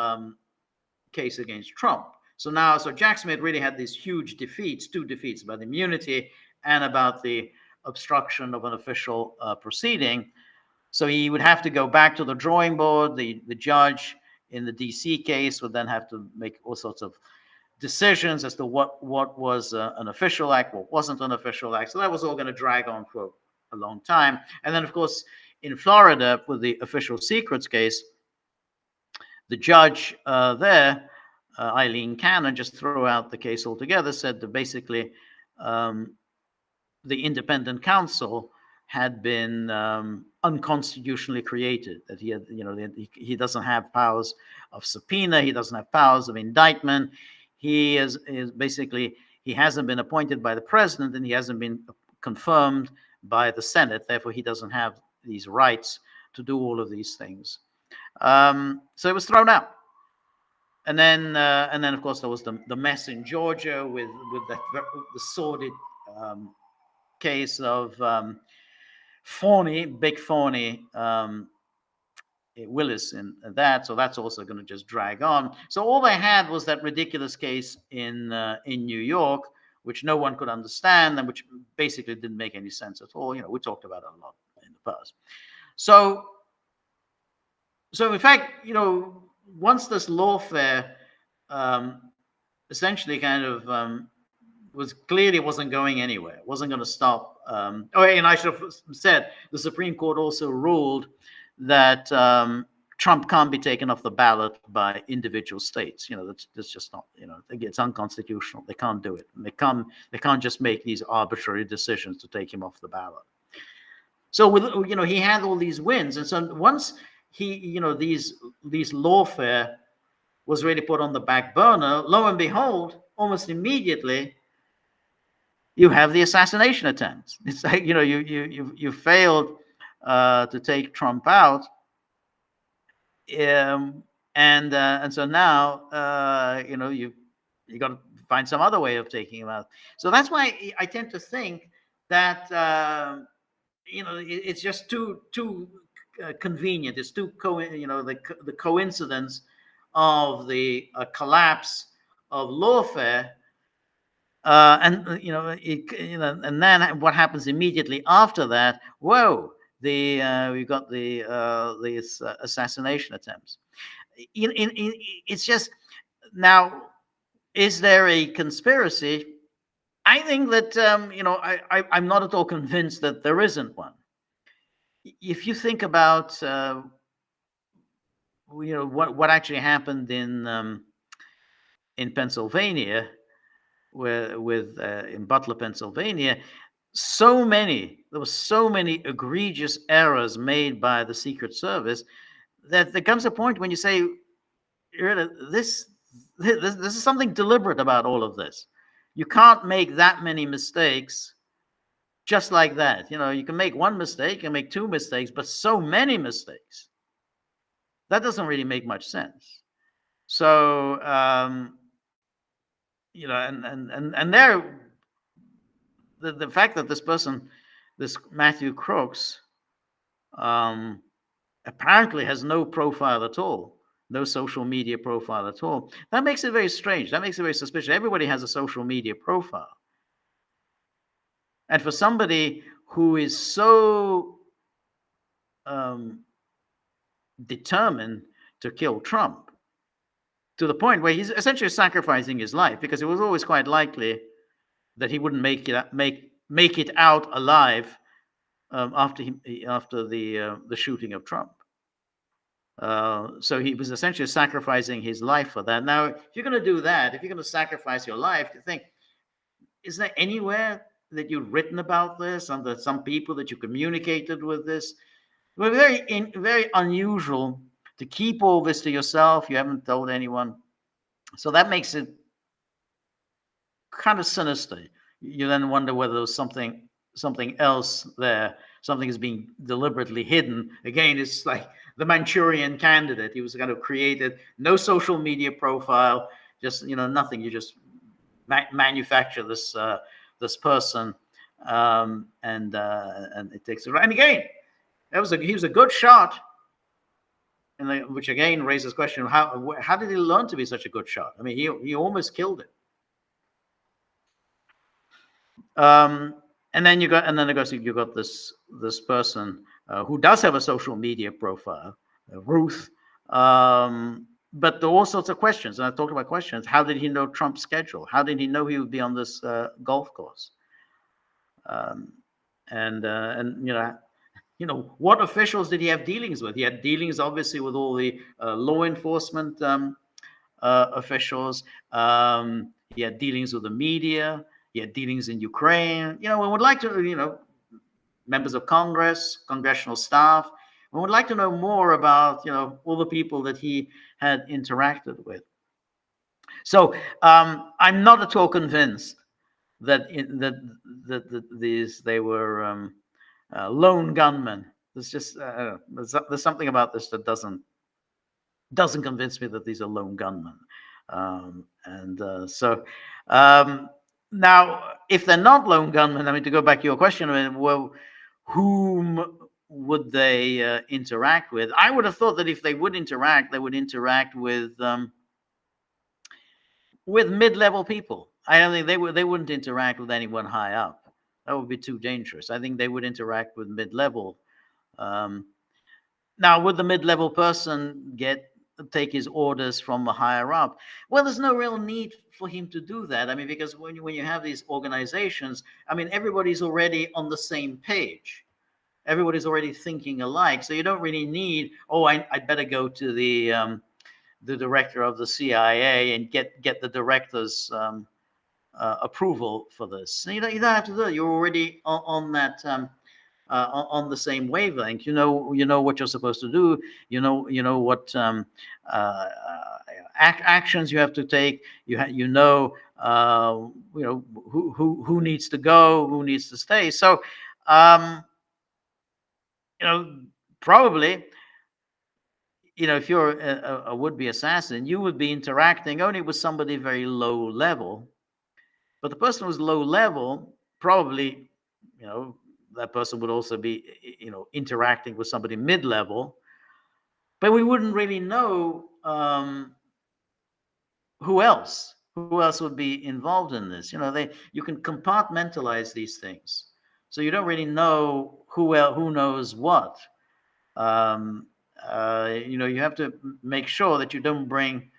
case against Trump. So Jack Smith really had these huge defeats, two defeats, about immunity and about the obstruction of an official proceeding. So he would have to go back to the drawing board. The judge in the DC case would then have to make all sorts of decisions as to what was an official act, what wasn't an official act. So that was all going to drag on for a long time. And then, of course, in Florida, with the official secrets case, the judge there, Eileen Cannon, just threw out the case altogether, said that basically the independent counsel had been unconstitutionally created, that he had, he doesn't have powers of subpoena, he doesn't have powers of indictment. He is basically, he hasn't been appointed by the president, and he hasn't been confirmed by the Senate. Therefore, he doesn't have these rights to do all of these things. So it was thrown out. And then of course, there was the mess in Georgia with the sordid case of Big Phony Willis and that. So that's also going to just drag on. So all they had was that ridiculous case in New York, which no one could understand and which basically didn't make any sense at all. We talked about it a lot in the past. So in fact, once this lawfare essentially kind of was clearly wasn't going anywhere, wasn't going to stop. And I should have said the Supreme Court also ruled that Trump can't be taken off the ballot by individual states. That's just not. It's unconstitutional. They can't do it. And they can't just make these arbitrary decisions to take him off the ballot. So he had all these wins, and so once these lawfare was really put on the back burner, lo and behold, almost immediately, you have the assassination attempts. It's like you failed to take Trump out, and so now you got to find some other way of taking him out. So that's why I tend to think that it's just too convenient. It's too the coincidence of the collapse of lawfare, and then what happens immediately after that? Whoa! We've got these assassination attempts. It's just now. Is there a conspiracy? I think that I'm not at all convinced that there isn't one. If you think about what actually happened in Pennsylvania, in Butler, Pennsylvania, there were so many egregious errors made by the Secret Service that there comes a point when you say, really, this is something deliberate about all of this. You can't make that many mistakes just like that. You can make one mistake and make two mistakes, but so many mistakes. That doesn't really make much sense. So, and there, the fact that this Matthew Crooks, apparently has no profile at all, no social media profile at all, that makes it very strange. That makes it very suspicious. Everybody has a social media profile. And for somebody who is so determined to kill Trump, to the point where he's essentially sacrificing his life, because it was always quite likely that he wouldn't make it out alive after the shooting of Trump. So he was essentially sacrificing his life for that. Now, if you're going to do that, if you're going to sacrifice your life, to think, is there anywhere that you've written about this, and that some people that you communicated with this? Well, very unusual to keep all this to yourself. You haven't told anyone. So that makes it kind of sinister. You then wonder whether there was something else there. Something is being deliberately hidden. Again, it's like the Manchurian Candidate. He was kind of created, no social media profile, just nothing. You just manufacture this person, and it takes it. And again, he was a good shot, which again raises the question: how did he learn to be such a good shot? I mean, he almost killed it. And then you got this person who does have a social media profile, Ruth. But there are all sorts of questions, and I talked about questions. How did he know Trump's schedule? How did he know he would be on this golf course? What officials did he have dealings with? He had dealings, obviously, with all the law enforcement officials. He had dealings with the media. He had dealings in Ukraine. We would like to, members of Congress, congressional staff. We would like to know more about, all the people that he had interacted with. So I'm not at all convinced that they were lone gunmen. There's just there's something about this that doesn't convince me that these are lone gunmen. Now, if they're not lone gunmen, I mean, to go back to your question, I mean, well, whom would they interact with? I would have thought that if they would interact, they would interact with mid-level people. I don't think they wouldn't interact with anyone high up. That would be too dangerous. I think they would interact with mid-level. Now, would the mid-level person get take his orders from a higher up. Well, there's no real need for him to do that. I mean, because when you have these organizations, I mean, everybody's already on the same page. Everybody's already thinking alike. So you don't really need, oh, I'd better go to the director of the CIA and get the director's approval for this. You don't have to do it. You're already on that on the same wavelength. You know what you're supposed to do. You know what actions you have to take. You know who needs to go, who needs to stay. So probably if you're a would-be assassin, you would be interacting only with somebody very low level. But the person who's low level, probably, that person would also be, interacting with somebody mid-level. But we wouldn't really know who else would be involved in this. You can compartmentalize these things, so you don't really know who knows what. You have to make sure that you don't bring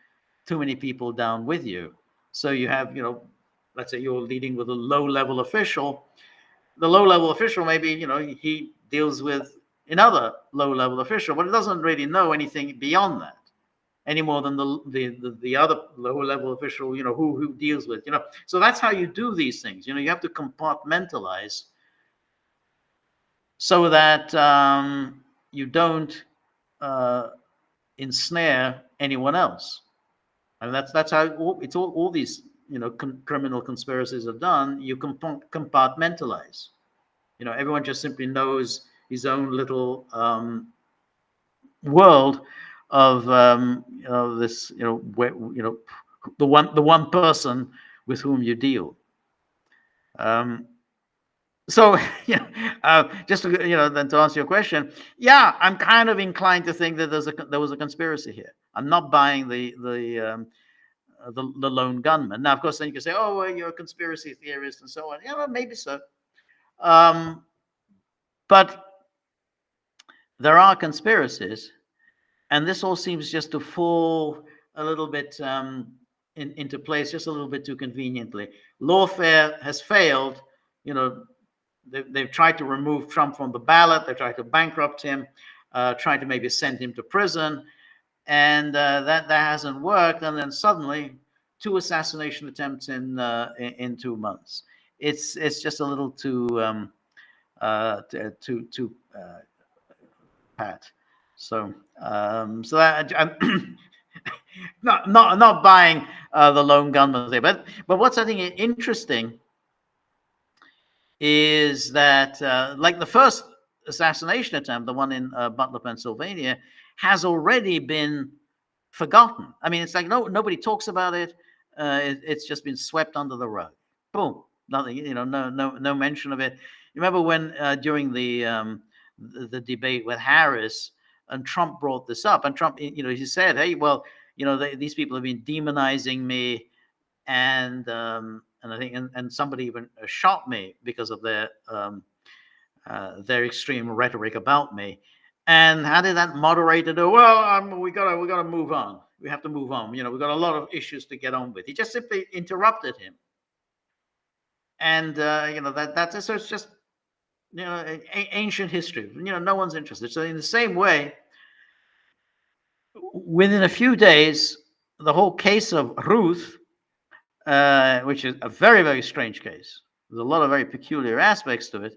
too many people down with you. So you have, let's say you're leading with a low-level official. The low-level official, maybe, he deals with another low-level official, but it doesn't really know anything beyond that, any more than the other lower-level official, who deals with, So that's how you do these things. You have to compartmentalize so that you don't ensnare anyone else. And that's how all these criminal conspiracies are done. You compartmentalize. Everyone just simply knows his own little world of this. The one person with whom you deal. So just to, then to answer your question, yeah, I'm kind of inclined to think that there was a conspiracy here. I'm not buying the lone gunman. Now, of course, then you can say, oh, well, you're a conspiracy theorist and so on. Yeah, well, maybe so. But there are conspiracies, and this all seems just to fall a little bit into place, just a little bit too conveniently. Lawfare has failed. They've tried to remove Trump from the ballot. They've tried to bankrupt him, tried to maybe send him to prison, and that hasn't worked. And then suddenly, 2 assassination attempts in 2 months. It's just a little too pat. So that I'm not buying the lone gunman there. But what's I think interesting is that like the first assassination attempt, the one in Butler, Pennsylvania, has already been forgotten. I mean, it's like nobody talks about it. It's just been swept under the rug. Boom, nothing. No mention of it. You remember when during the debate with Harris, and Trump brought this up, and Trump, he said, "Hey, well, these people have been demonizing me, and I think, and somebody even shot me because of their extreme rhetoric about me." And how did that moderator do? Well, we gotta move on. We have to move on. We've got a lot of issues to get on with. He just simply interrupted him, and that's so it's just ancient history. No one's interested. So in the same way, within a few days, the whole case of Ruth, which is a very, very strange case. There's a lot of very peculiar aspects to it.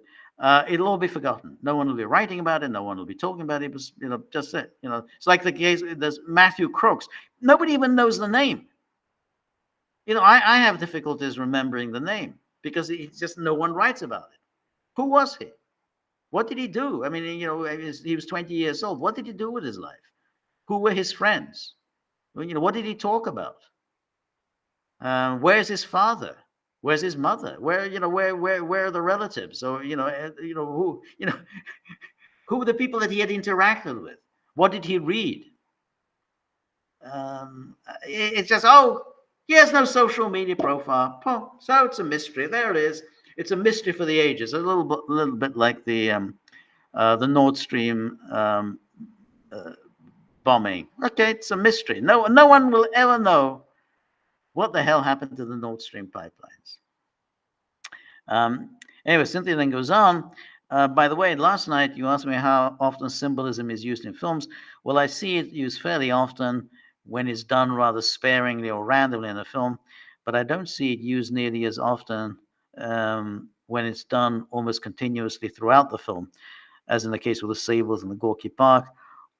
It'll all be forgotten. No one will be writing about it. No one will be talking about it. It was, just it. It's like the case. There's Matthew Crooks. Nobody even knows the name. I have difficulties remembering the name because it's just no one writes about it. Who was he? What did he do? I mean, he was 20 years old. What did he do with his life? Who were his friends? What did he talk about? Where's his father? Where's his mother? Where are the relatives? Or who who were the people that he had interacted with? What did he read? It's just he has no social media profile. So it's a mystery. There it is. It's a mystery for the ages. A little bit like the Nord Stream bombing. Okay, it's a mystery. No one will ever know what the hell happened to the Nord Stream pipelines. Anyway, Cynthia then goes on. By the way, last night you asked me how often symbolism is used in films. Well, I see it used fairly often when it's done rather sparingly or randomly in a film, but I don't see it used nearly as often when it's done almost continuously throughout the film, as in the case with the sables and the Gorki Park,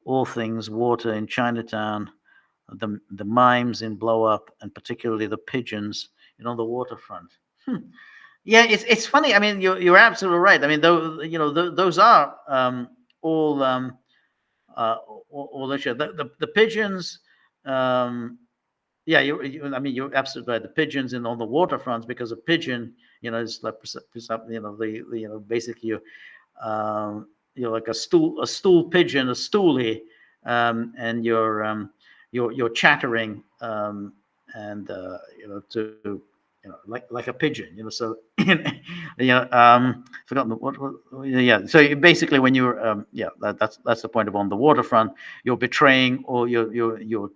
all things water in Chinatown, the mimes in Blow Up, and particularly the pigeons on the waterfront. Yeah, it's funny. I mean, you're absolutely right. I mean, those are all all the pigeons. Yeah, I mean, you're absolutely right. The pigeons on the waterfronts, because a pigeon, is like basically like a stool pigeon, a stoolie, and you're chattering, and to like a pigeon, so forgotten what yeah. So basically, when you're that's the point of on the waterfront, you're betraying, or you're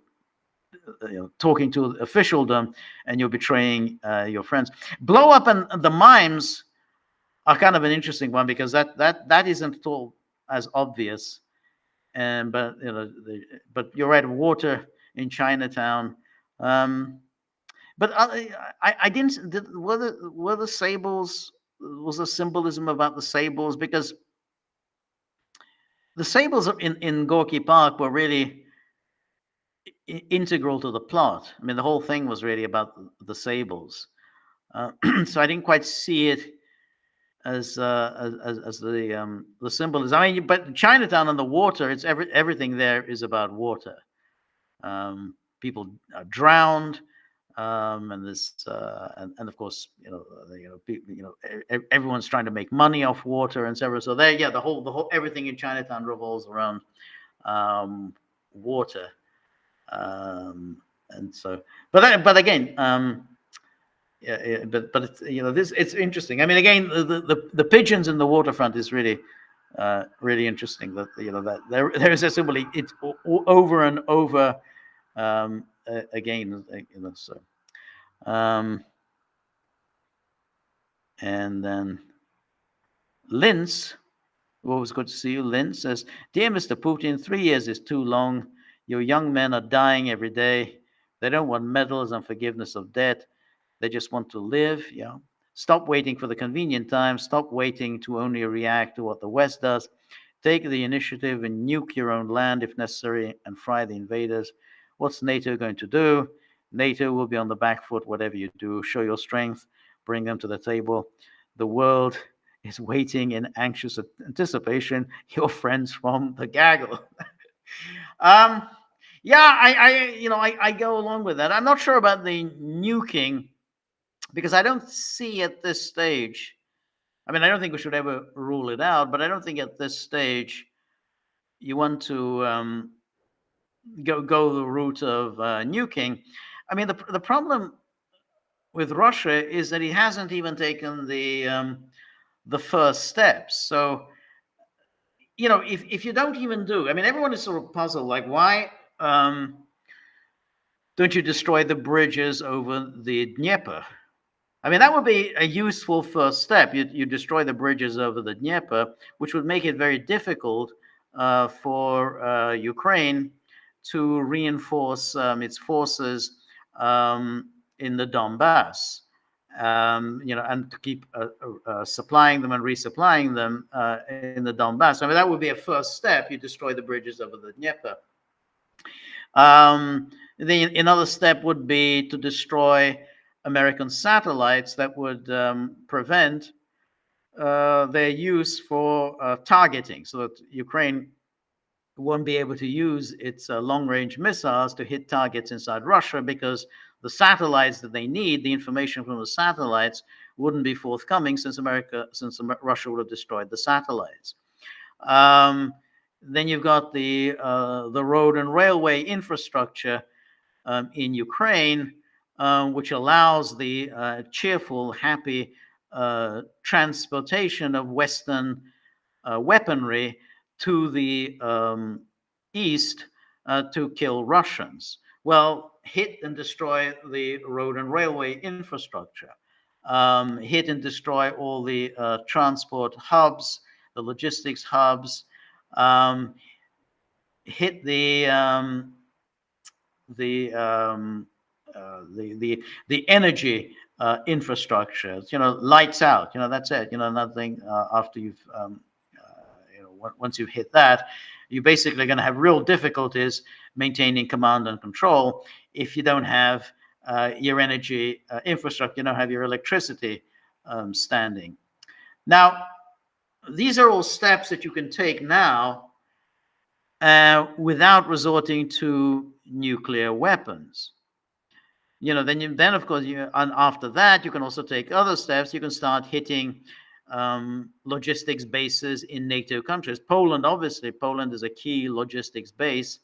talking to officialdom, and you're betraying your friends. Blow Up and the mimes are kind of an interesting one, because that isn't at all as obvious, and but you're right, water in Chinatown. But I didn't. Were the sables? Was the symbolism about the sables? Because the sables in Gorky Park were really integral to the plot. I mean, the whole thing was really about the sables. So I didn't quite see it as the symbolism. I mean, but Chinatown and the water, it's everything there is about water. People are drowned. And this, and of course, everyone's trying to make money off water and several. So there, yeah, the whole everything in Chinatown revolves around water, and so. But again, but it's, this, it's interesting. I mean, again, the pigeons in the waterfront is really really interesting. That that there is a symbol. It's over and over. Again, so. And then Linz, always good to see you. Linz says, "Dear Mr. Putin, 3 years is too long. Your young men are dying every day. They don't want medals and forgiveness of debt. They just want to live. Yeah. Stop waiting for the convenient time. Stop waiting to only react to what the West does. Take the initiative and nuke your own land if necessary and fry the invaders. What's NATO going to do? NATO will be on the back foot, whatever you do. Show your strength, bring them to the table. The world is waiting in anxious anticipation. Your friends from the Gaggle." Yeah, I go along with that. I'm not sure about the nuking, because I don't see at this stage. I mean, I don't think we should ever rule it out, but I don't think at this stage you want to go the route of nuking. I mean, the problem with Russia is that it hasn't even taken the first steps. So, if you don't even do, I mean, everyone is sort of puzzled, like, why don't you destroy the bridges over the Dnieper? I mean, that would be a useful first step. You destroy the bridges over the Dnieper, which would make it very difficult for Ukraine to reinforce its forces in the Donbass, and to keep supplying them and resupplying them in the Donbass. I mean, that would be a first step. You destroy the bridges over the Dnieper. Another step would be to destroy American satellites that would prevent their use for targeting, so that Ukraine won't be able to use its long-range missiles to hit targets inside Russia, because the satellites that they need, the information from the satellites, wouldn't be forthcoming since Russia would have destroyed the satellites. Then you've got the road and railway infrastructure in Ukraine, which allows the cheerful, happy transportation of Western weaponry to the east, to kill Russians? Well, hit and destroy the road and railway infrastructure, hit and destroy all the transport hubs, the logistics hubs, hit the energy infrastructure. Lights out. That's it. Nothing after you've once you've hit that, you're basically going to have real difficulties maintaining command and control if you don't have your energy infrastructure, you don't have your electricity standing. Now, these are all steps that you can take now without resorting to nuclear weapons. Then of course, and after that, you can also take other steps. You can start hitting logistics bases in NATO countries. Poland is a key logistics base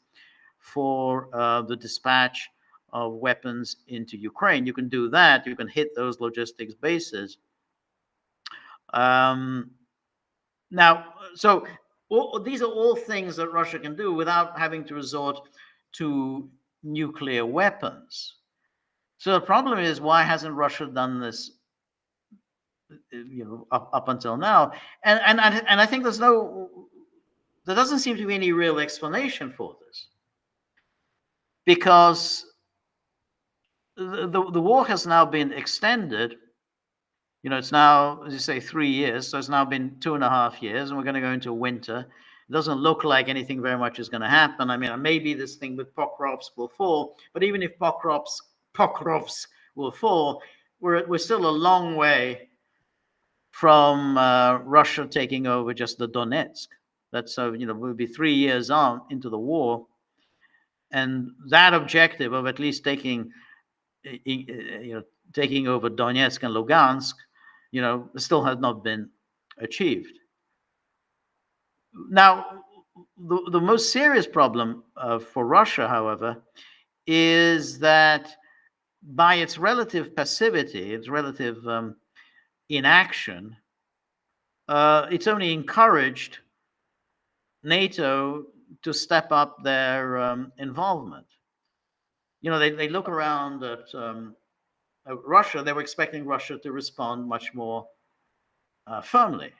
for the dispatch of weapons into Ukraine. You can do that. You can hit those logistics bases. Now, so these are all things that Russia can do without having to resort to nuclear weapons. So the problem is, why hasn't Russia done this, up until now? And I think there doesn't seem to be any real explanation for this, because the war has now been extended. It's now, as you say, 3 years. So it's now been 2.5 years, and we're going to go into winter. It doesn't look like anything very much is going to happen. I mean, maybe this thing with Pokrovsk will fall, but even if Pokrovsk will fall, we're still a long way from Russia taking over just the Donetsk. That's so we'll be 3 years on into the war, and that objective of at least taking over Donetsk and Lugansk, still has not been achieved. Now, the most serious problem for Russia, however, is that by its relative passivity, its relative inaction, it's only encouraged NATO to step up their involvement. They look around at Russia. They were expecting Russia to respond much more firmly.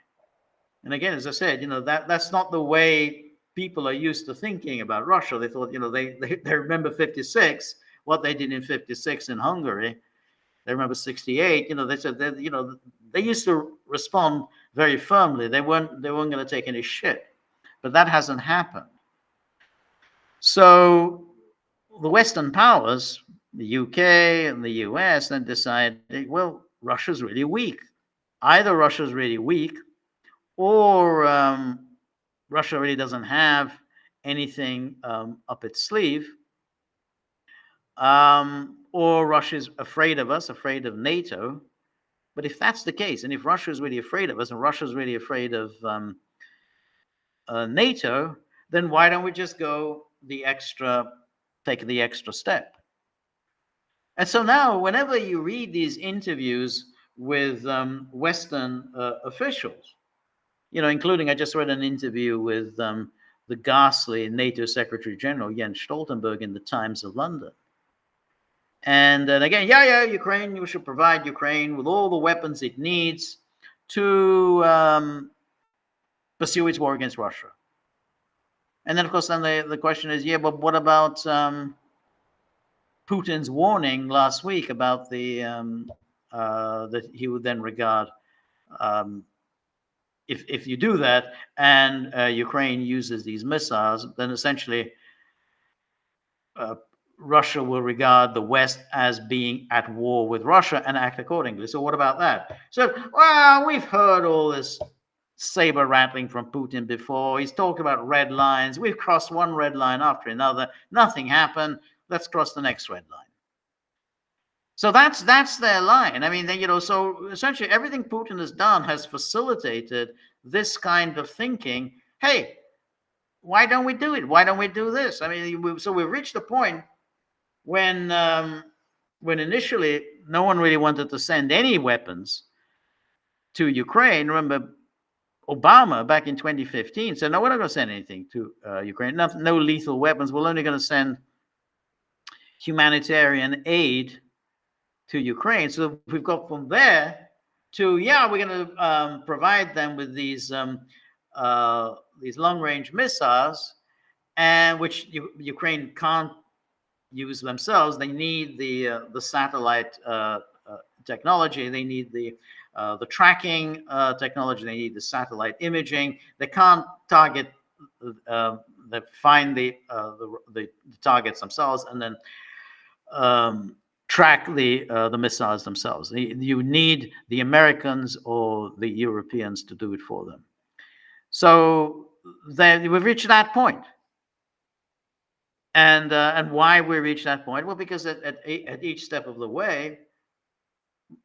And again, as I said, that's not the way people are used to thinking about Russia. They thought, they remember 56, what they did in 56 in Hungary. They remember 68. They said that, they used to respond very firmly. They weren't going to take any shit. But that hasn't happened. So the Western powers, the UK and the US, then decide, well, Russia's really weak. Either Russia's really weak, or Russia really doesn't have anything up its sleeve, or Russia's afraid of us, afraid of NATO. But if that's the case, and if Russia is really afraid of us, and Russia's really afraid of NATO, then why don't we just take the extra step? And so now, whenever you read these interviews with Western officials, including, I just read an interview with the ghastly NATO Secretary General Jens Stoltenberg in the Times of London. And then again, Ukraine, you should provide Ukraine with all the weapons it needs to pursue its war against Russia. And then, of course, the question is, but what about Putin's warning last week about that he would then regard, if you do that and Ukraine uses these missiles, then essentially Russia will regard the West as being at war with Russia and act accordingly. So what about that? So, well, we've heard all this saber rattling from Putin before. He's talked about red lines. We've crossed one red line after another. Nothing happened. Let's cross the next red line. So that's their line. I mean, so essentially everything Putin has done has facilitated this kind of thinking. Hey, why don't we do it? Why don't we do this? I mean, so we've reached a point when initially no one really wanted to send any weapons to Ukraine. Remember, Obama back in 2015 said, no, we're not going to send anything to Ukraine. No lethal weapons. We're only going to send humanitarian aid to Ukraine. So we've got from there to, yeah, we're going to provide them with these long-range missiles, and which Ukraine can't use themselves. They need the satellite technology. They need the tracking technology. They need the satellite imaging. They can't target. They find the targets themselves and then track the missiles themselves. You need the Americans or the Europeans to do it for them. So we've reached that point. And why we reached that point? Well, because at each step of the way,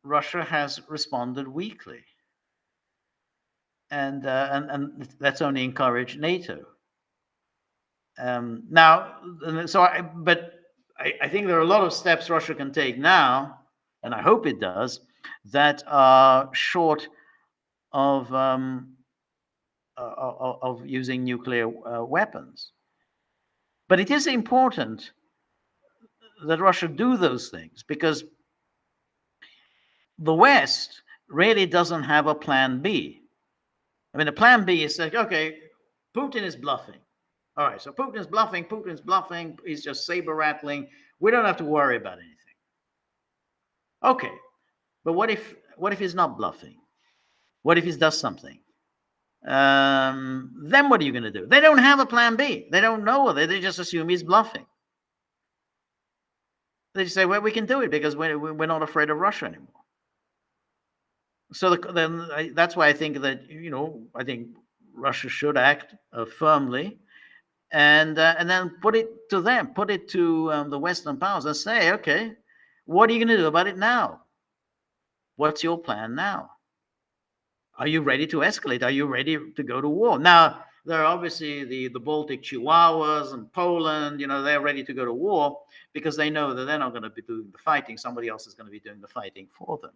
Russia has responded weakly, and that's only encouraged NATO. Now, but I think there are a lot of steps Russia can take now, and I hope it does, that are short of using nuclear weapons. But it is important that Russia do those things, because the West really doesn't have a plan B. I mean, the plan B is like, okay, Putin is bluffing. All right, so Putin's bluffing, he's just saber rattling. We don't have to worry about anything. Okay, but what if he's not bluffing? What if he does something? Then what are you going to do? They don't have a plan B. They don't know. They just assume he's bluffing. They just say, well, we can do it because we're not afraid of Russia anymore. So that's why I think that, I think Russia should act firmly, and then put it to them, put it to the Western powers, and say, okay, what are you going to do about it now? What's your plan now? Are you ready to escalate? Are you ready to go to war? Now, there are obviously the Baltic Chihuahuas and Poland, they're ready to go to war because they know that they're not going to be doing the fighting. Somebody else is going to be doing the fighting for them.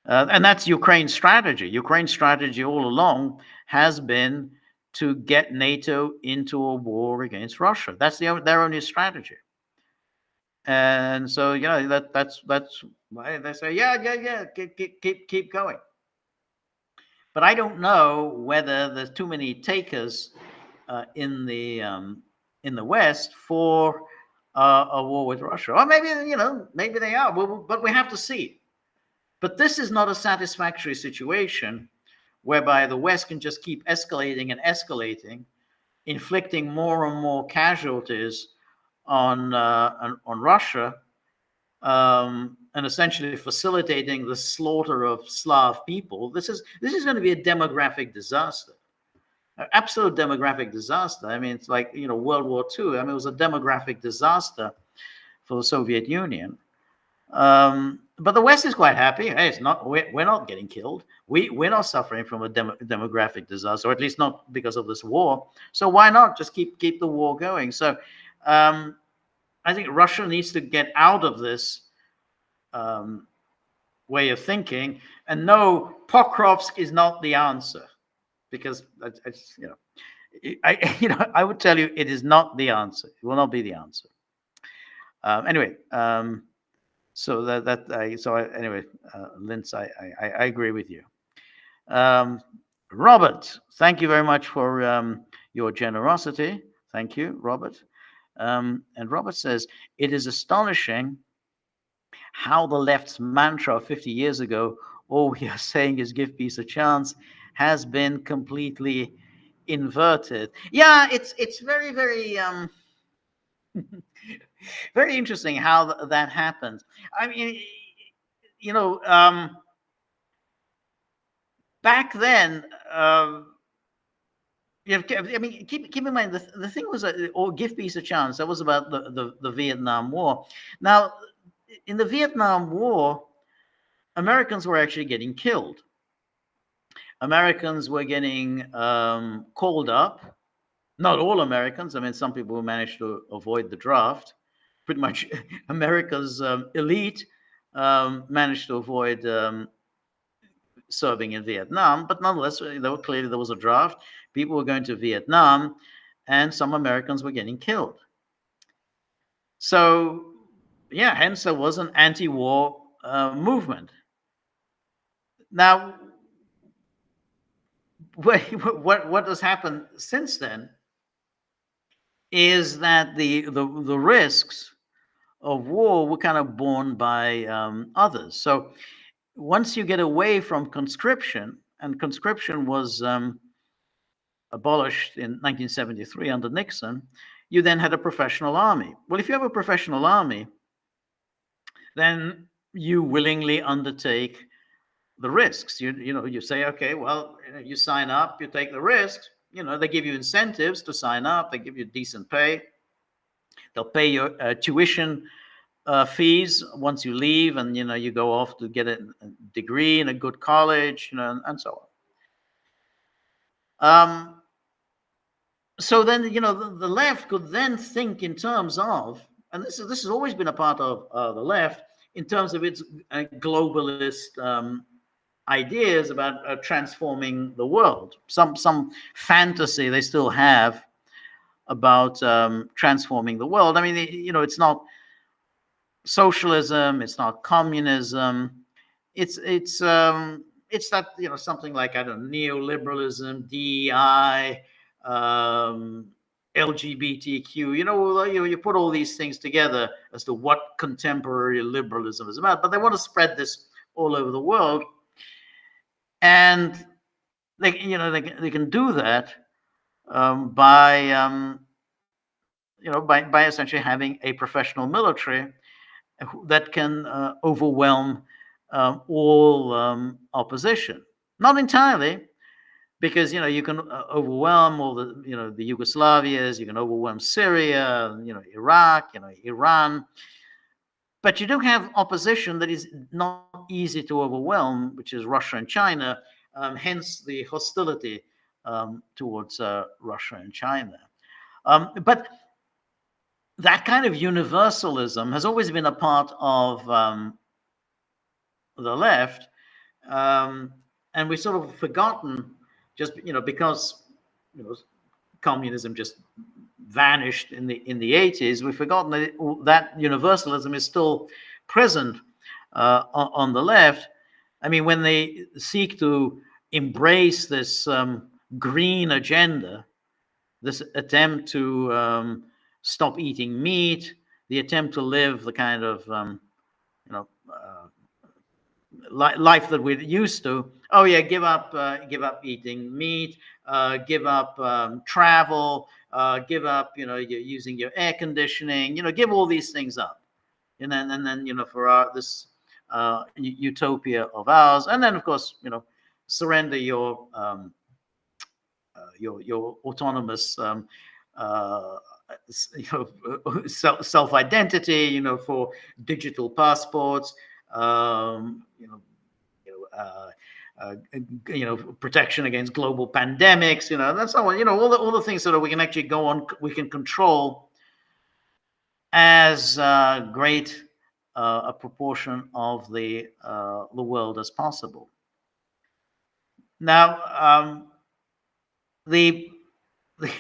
And that's Ukraine's strategy. Ukraine's strategy all along has been to get NATO into a war against Russia. That's their only strategy. And so, that's why they say, yeah, keep going. But I don't know whether there's too many takers in the West for a war with Russia, or maybe maybe they are. But we have to see. But this is not a satisfactory situation whereby the West can just keep escalating and escalating, inflicting more and more casualties on Russia, and essentially facilitating the slaughter of Slav people. This is going to be a demographic disaster, an absolute demographic disaster. I mean, it's like World War II. I mean, it was a demographic disaster for the Soviet Union. But the West is quite happy. Hey, we're not getting killed. We're not suffering from a demographic disaster, or at least not because of this war. So why not just keep the war going? So I think Russia needs to get out of this way of thinking, and no, Pokrovsk is not the answer, because I would tell you it is not the answer. It will not be the answer. Anyway. So anyway, Linz, I agree with you. Robert, thank you very much for your generosity. Thank you, Robert. And Robert says, it is astonishing how the left's mantra 50 years ago, all we are saying is give peace a chance, has been completely inverted. Yeah, it's very, very very interesting how that happens. I mean, back then, I mean, keep in mind the thing was, or give peace a chance. That was about the Vietnam War. Now, in the Vietnam War, Americans were actually getting killed. Americans were getting called up. Not all Americans. I mean, some people who managed to avoid the draft. Pretty much America's elite managed to avoid serving in Vietnam, but nonetheless, clearly there was a draft. People were going to Vietnam, and some Americans were getting killed. So, yeah, hence there was an anti-war movement. Now, what has happened since then is that the risks of war were kind of borne by others. So once you get away from conscription, and conscription was abolished in 1973 under Nixon, you then had a professional army. Well, if you have a professional army, then you willingly undertake the risks. You say, okay, well, you sign up, you take the risks. They give you incentives to sign up. They give you decent pay. They'll pay your tuition fees once you leave, and you go off to get a degree in a good college, and so on. So then, the left could then think in terms of, and this has always been a part of the left, in terms of its globalist ideas about transforming the world. Some fantasy they still have about transforming the world. I mean, it's not socialism, it's not communism, it's that something like, I don't know, neoliberalism, DEI, LGBTQ. You put all these things together as to what contemporary liberalism is about, but they want to spread this all over the world, and they can do that by essentially having a professional military that can overwhelm all opposition. Not entirely, because you can overwhelm all the the Yugoslavias, you can overwhelm Syria, Iraq, Iran, but you do have opposition that is not easy to overwhelm, which is Russia and China. Hence the hostility towards Russia and China. But that kind of universalism has always been a part of the left, and we've sort of forgotten, just because communism just vanished in the 80s. We've forgotten that universalism is still present on the left. I mean, when they seek to embrace this green agenda, this attempt to stop eating meat, the attempt to live the kind of life that we're used to. Oh yeah, give up eating meat, give up travel, give up using your air conditioning. Give all these things up, and then for this utopia of ours, and then of course surrender your autonomous self-identity, for digital passports, protection against global pandemics, that's all. All the things that we can actually go on, we can control as great a proportion of the world as possible. Now, the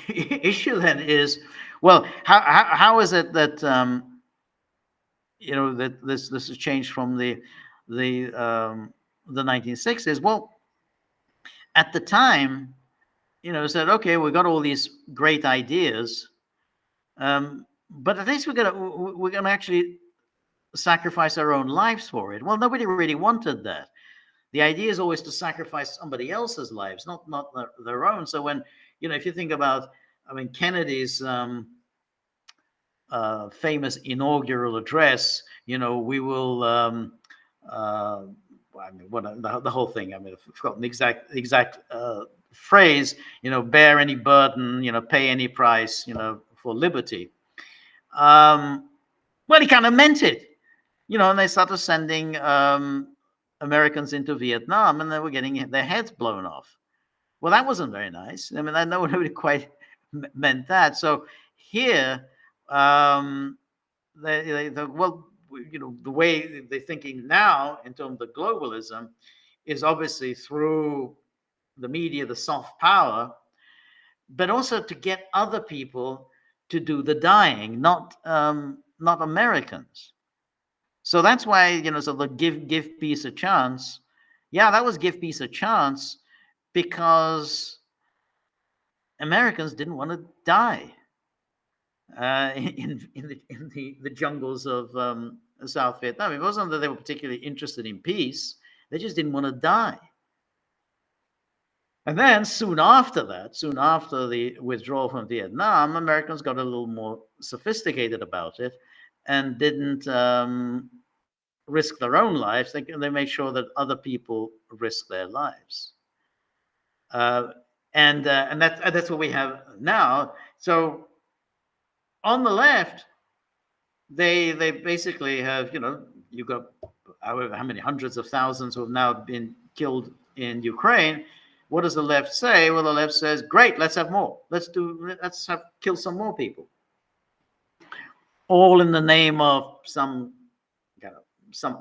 issue then is, well, how is it that that this has changed from the 1960s? Well, at the time, said, okay, we got all these great ideas, but at least we're gonna actually sacrifice our own lives for it. Well, nobody really wanted that. The idea is always to sacrifice somebody else's lives, not their own. So when if you think about, I mean, Kennedy's famous inaugural address, we will I mean, the whole thing. I mean, I've forgotten the exact phrase. Bear any burden. Pay any price. For liberty. Well, he kind of meant it. And they started sending Americans into Vietnam, and they were getting their heads blown off. Well, that wasn't very nice. I mean, I know nobody quite meant that. So here, well, the way they're thinking now in terms of globalism is obviously through the media, the soft power, but also to get other people to do the dying, not Americans. So that's why, so the give peace a chance. Yeah, that was give peace a chance because Americans didn't want to die in the jungles of South Vietnam. It wasn't that they were particularly interested in peace; they just didn't want to die. And then soon after the withdrawal from Vietnam, Americans got a little more sophisticated about it and didn't risk their own lives. They made sure that other people risk their lives. And that's what we have now. So on the left, they basically have, you got how many hundreds of thousands who have now been killed in Ukraine. What does the left say? Well, the left says, great, let's have more. Let's kill some more people. All in the name of some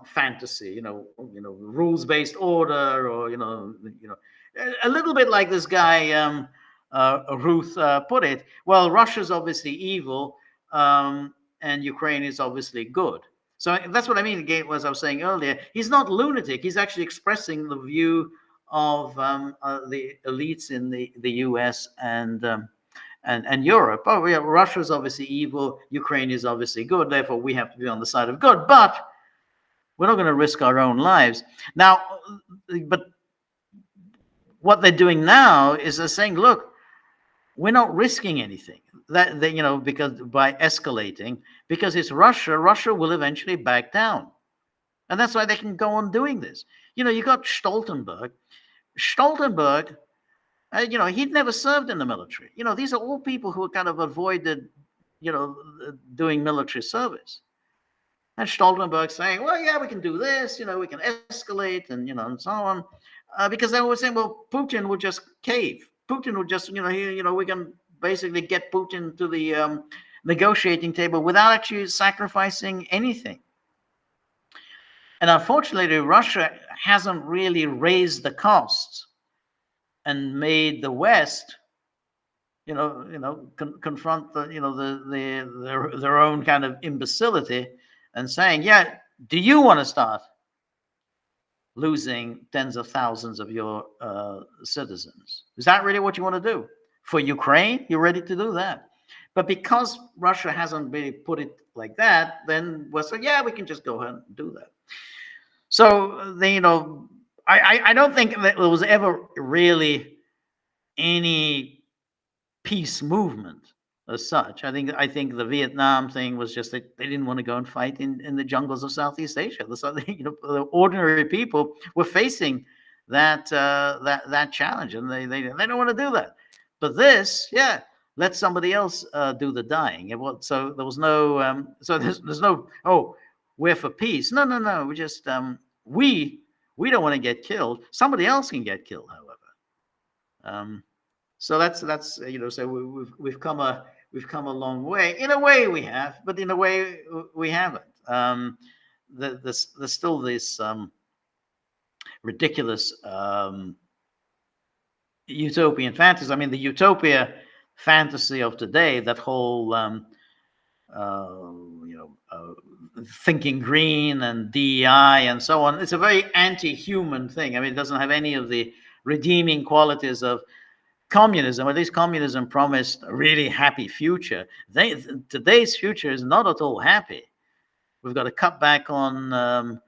fantasy, rules-based order, or a little bit like this guy Ruth put it. Well, Russia's obviously evil, and Ukraine is obviously good. So that's what I mean. Again, as I was saying earlier, he's not lunatic. He's actually expressing the view of the elites in the U.S. and Europe. Oh, yeah, Russia's obviously evil. Ukraine is obviously good. Therefore, we have to be on the side of good. But we're not going to risk our own lives. Now, but what they're doing now is they're saying, look, we're not risking anything. Because by escalating, because it's Russia, Russia will eventually back down. And that's why they can go on doing this. You got Stoltenberg. Stoltenberg, he'd never served in the military. These are all people who kind of avoided, doing military service. And Stoltenberg saying, well, yeah, we can do this, we can escalate and so on. Because they were saying, well, Putin would just cave. Putin would just, we can basically get Putin to the negotiating table without actually sacrificing anything. And unfortunately, Russia hasn't really raised the costs and made the West, confront their own kind of imbecility and saying, yeah, do you want to start losing tens of thousands of your citizens? Is that really what you want to do? For Ukraine, you're ready to do that. But because Russia hasn't really put it like that, then we'll say, yeah, we can just go ahead and do that. So, I don't think that there was ever really any peace movement as such. I think the Vietnam thing was just that they didn't want to go and fight in the jungles of Southeast Asia. The ordinary people were facing that challenge, and they don't want to do that. But this, yeah, let somebody else do the dying. So there was no, there's no, oh, we're for peace. No. We just we don't want to get killed. Somebody else can get killed, however. So that's so we've come a long way. In a way we have, but in a way we haven't. There's still this ridiculous utopian fantasy. I mean, the utopia fantasy of today, that whole thinking green and DEI and so on, it's a very anti-human thing. I mean, it doesn't have any of the redeeming qualities of communism. At least communism promised a really happy future. Today's future is not at all happy. We've got to cut back on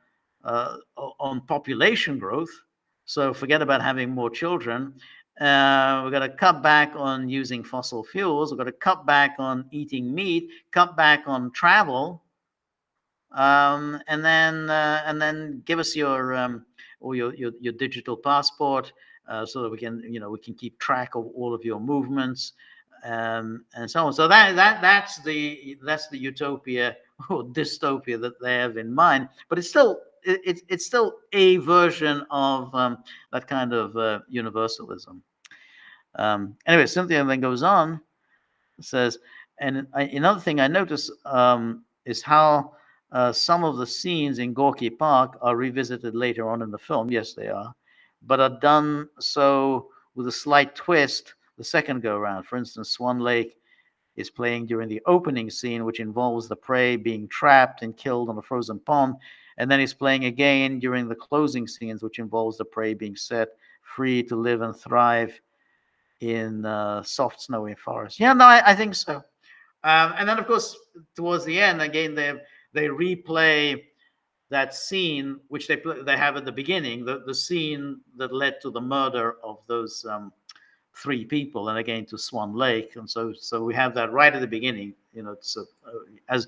population growth. So forget about having more children. We've got to cut back on using fossil fuels. We've got to cut back on eating meat, cut back on travel, and then give us your digital passport, so that we can keep track of all of your movements, and so on. So that's the utopia or dystopia that they have in mind. But it's still a version of that kind of universalism. Anyway, Cynthia then goes on, says, and another thing I notice is how some of the scenes in Gorki Park are revisited later on in the film. Yes, they are. but are done so with a slight twist the second go around. For instance, Swan Lake is playing during the opening scene, which involves the prey being trapped and killed on a frozen pond, and then he's playing again during the closing scenes, which involves the prey being set free to live and thrive in soft, snowy forest. Yeah, no, I think so. And then, of course, towards the end, again, they replay that scene which they have at the beginning, the scene that led to the murder of those three people, and again to Swan Lake, and so we have that right at the beginning, it's as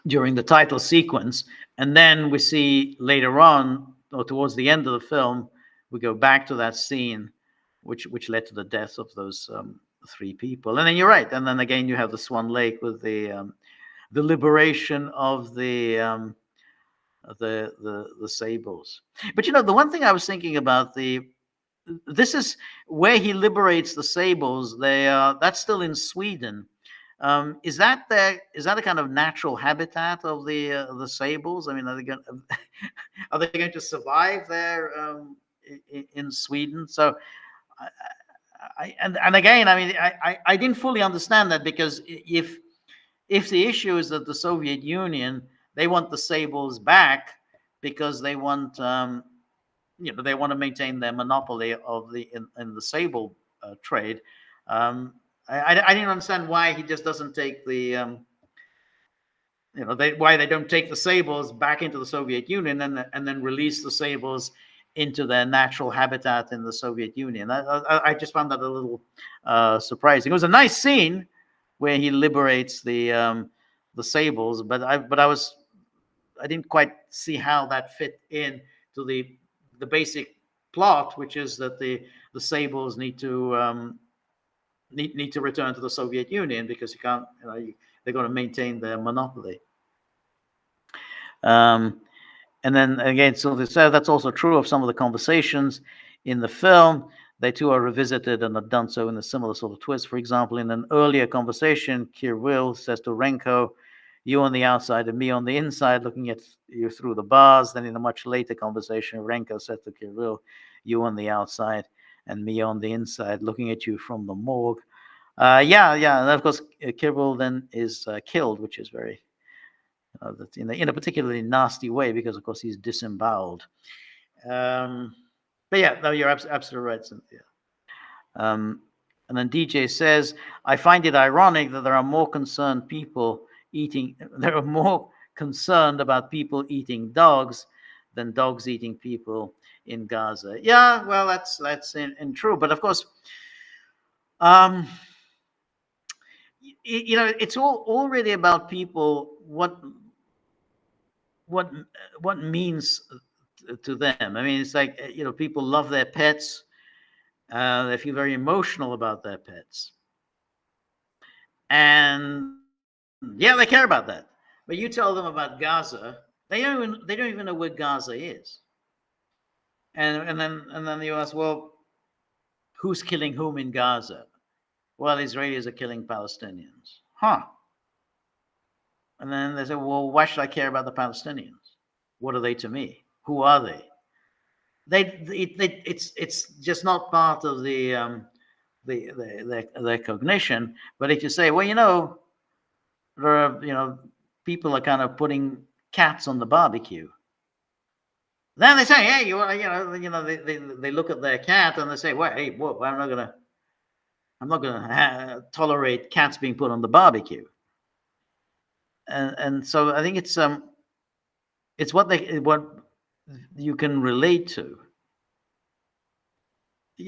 during the title sequence, and then we see later on, or towards the end of the film, we go back to that scene, which led to the death of those three people, and then you're right, and then again you have the Swan Lake with the liberation of the sables. But the one thing I was thinking about, this is where he liberates the sables. That's still in Sweden. Is that a kind of natural habitat of the sables? I mean, are they going to survive there in Sweden? So, and again, I mean, I didn't fully understand that, because if the issue is that the Soviet Union, they want the sables back because they want they want to maintain their monopoly of in the sable trade. I didn't understand why he just doesn't take why they don't take the sables back into the Soviet Union and then release the sables into their natural habitat in the Soviet Union. I just found that a little surprising. It was a nice scene where he liberates the sables, but I didn't quite see how that fit in to the basic plot, which is that the sables need to return to the Soviet Union, because you can't, they're going to maintain their monopoly. And then again, so that's also true of some of the conversations in the film. They too are revisited and are done so in a similar sort of twist. For example, in an earlier conversation, Kirill says to Renko, "You on the outside and me on the inside, looking at you through the bars." Then in a much later conversation, Renko said to Kirill, "You on the outside and me on the inside, looking at you from the morgue." Yeah. And of course, Kirill then is killed, which is very in a particularly nasty way, because of course he's disemboweled. But yeah, no, you're absolutely right, Cynthia. And then DJ says, "I find it ironic that there are more concerned about people eating dogs than dogs eating people in Gaza." Yeah, well, that's in true, but of course, it's all really about people, what means to them. I mean, it's like, people love their pets. They feel very emotional about their pets, and yeah, they care about that. But you tell them about Gaza, they don't even know where Gaza is. And then you ask, well, who's killing whom in Gaza? Well, Israelis are killing Palestinians. Huh. And then they say, well, why should I care about the Palestinians? What are they to me? Who are they? It's just not part of their cognition. But if you say, well, there are, people are kind of putting cats on the barbecue, then they say, hey, they look at their cat and they say, well, hey, whoa, I'm not gonna tolerate cats being put on the barbecue. And so I think it's what you can relate to.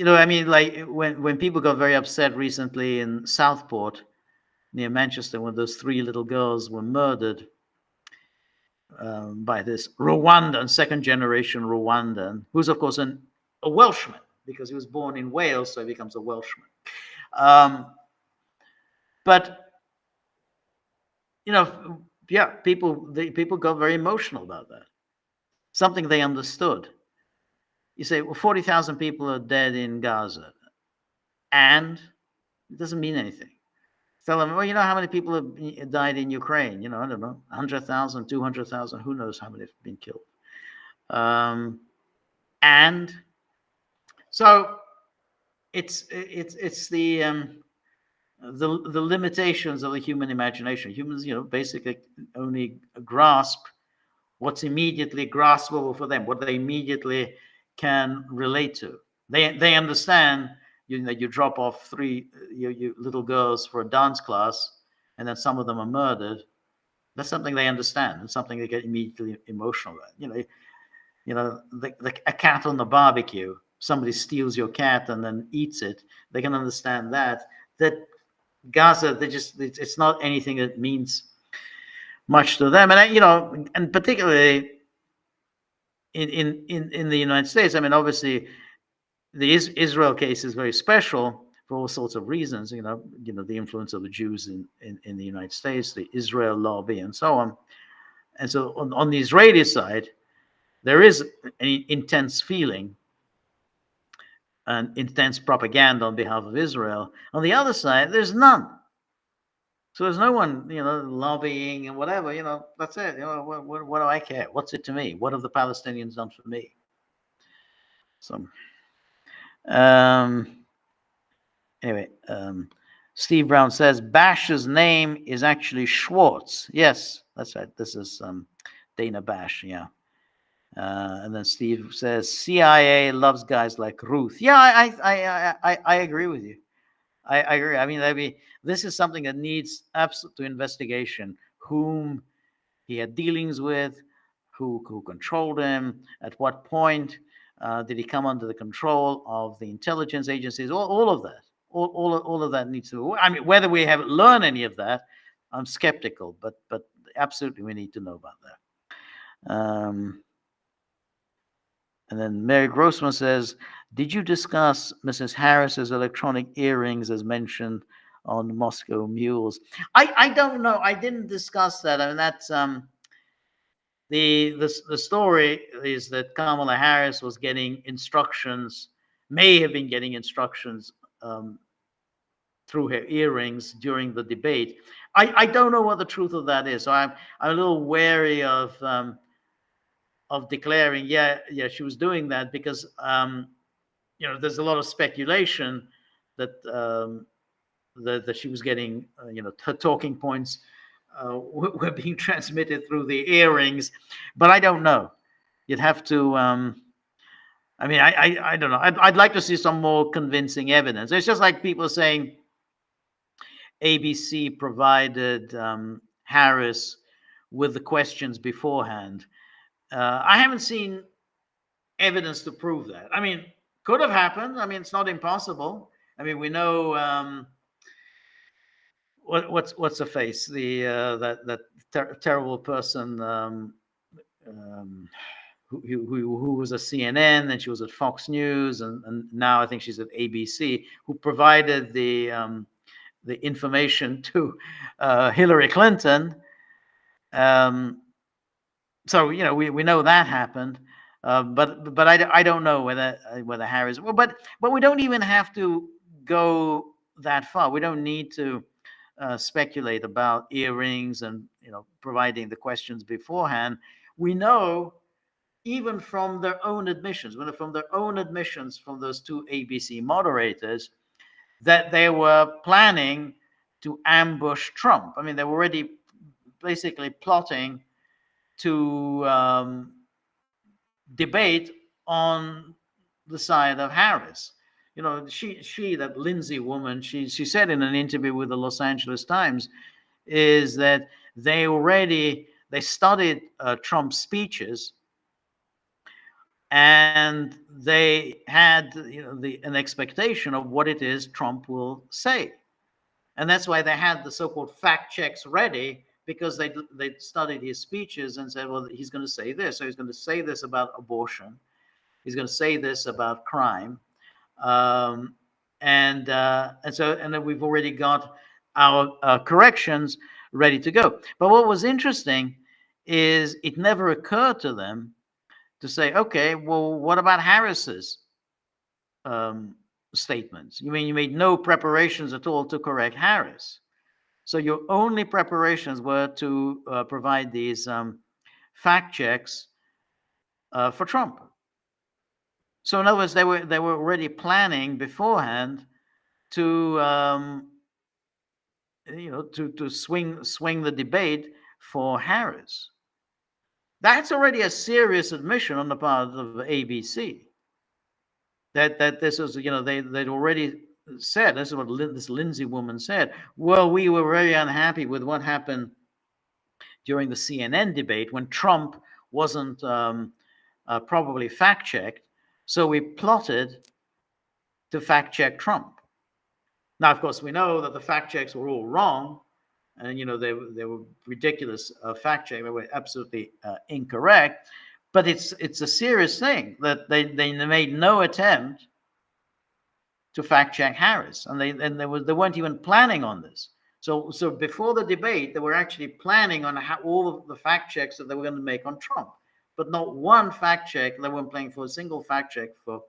I mean, like when people got very upset recently in Southport near Manchester, when those three little girls were murdered by this Rwandan, second generation Rwandan, who's of course a Welshman, because he was born in Wales, so he becomes a Welshman. But yeah, people got very emotional about that. Something they understood. You say, well, 40,000 people are dead in Gaza, and it doesn't mean anything. Tell them, well, how many people have died in Ukraine? I don't know, 100,000, 200,000, who knows how many have been killed. And so it's the limitations of the human imagination. Humans, basically only grasp what's immediately graspable for them, what they immediately can relate to. They understand. You drop off three you little girls for a dance class, and then some of them are murdered. That's something they understand, and something they get immediately emotional about. A cat on the barbecue. Somebody steals your cat and then eats it. They can understand that. That Gaza, it's not anything that means much to them. And and particularly in the United States. I mean, obviously, the Israel case is very special for all sorts of reasons. The influence of the Jews in the United States, the Israel lobby, and so on. And so on the Israeli side, there is an intense feeling and intense propaganda on behalf of Israel. On the other side, there's none. So there's no one, lobbying and whatever. That's it. What do I care? What's it to me? What have the Palestinians done for me? So, anyway, Steve Brown says Bash's name is actually Schwartz. Yes, that's right. This is Dana Bash. Yeah. And then Steve says CIA loves guys like Ruth. Yeah, I agree with you. I agree. I mean, this is something that needs absolute investigation. Whom he had dealings with, who controlled him, at what point did he come under the control of the intelligence agencies? All of that. All of that needs to. I mean, whether we have learned any of that, I'm skeptical. But absolutely, we need to know about that. And then Mary Grossman says, did you discuss Mrs. Harris's electronic earrings as mentioned on Moscow Mules? I don't know. I didn't discuss that. I mean, that's the story is that Kamala Harris was getting instructions, may have been getting instructions through her earrings during the debate. I don't know what the truth of that is. So I'm a little wary of declaring, yeah, she was doing that because, there's a lot of speculation that that she was getting, her talking points were being transmitted through the earrings, but I don't know. You'd have to. I mean, I don't know. I'd like to see some more convincing evidence. It's just like people saying ABC provided Harris with the questions beforehand. I haven't seen evidence to prove that. I mean, could have happened. I mean, it's not impossible. I mean, we know what's her face, the that terrible person who was at CNN, and she was at Fox News, and now I think she's at ABC, who provided the information to Hillary Clinton. So we know that happened. But I don't know whether Harris. Well, but we don't even have to go that far. We don't need to speculate about earrings and providing the questions beforehand. We know even from their own admissions, from those two ABC moderators, that they were planning to ambush Trump. I mean, they were already basically plotting to debate on the side of Harris. She that Lindsay woman, she said in an interview with the Los Angeles Times, is that they studied Trump's speeches, and they had an expectation of what it is Trump will say, and that's why they had the so-called fact checks ready, because they studied his speeches and said, well, he's going to say this, so he's going to say this about abortion, he's going to say this about crime, and then we've already got our corrections ready to go. But what was interesting is it never occurred to them to say, okay, well, what about Harris's statements? You mean you made no preparations at all to correct Harris? So your only preparations were to provide these fact checks for Trump. So in other words, they were already planning beforehand to to swing the debate for Harris. That's already a serious admission on the part of ABC that this was, they'd already said, this is what this Lindsay woman said. Well, we were very unhappy with what happened during the CNN debate when Trump wasn't probably fact checked, so we plotted to fact check Trump. Now, of course, we know that the fact checks were all wrong, and they were ridiculous fact checks. They were absolutely incorrect. But it's a serious thing that they made no attempt to fact check Harris, and they weren't even planning on this. So before the debate, they were actually planning on how all of the fact checks that they were going to make on Trump, but not one fact check. They weren't planning for a single fact check for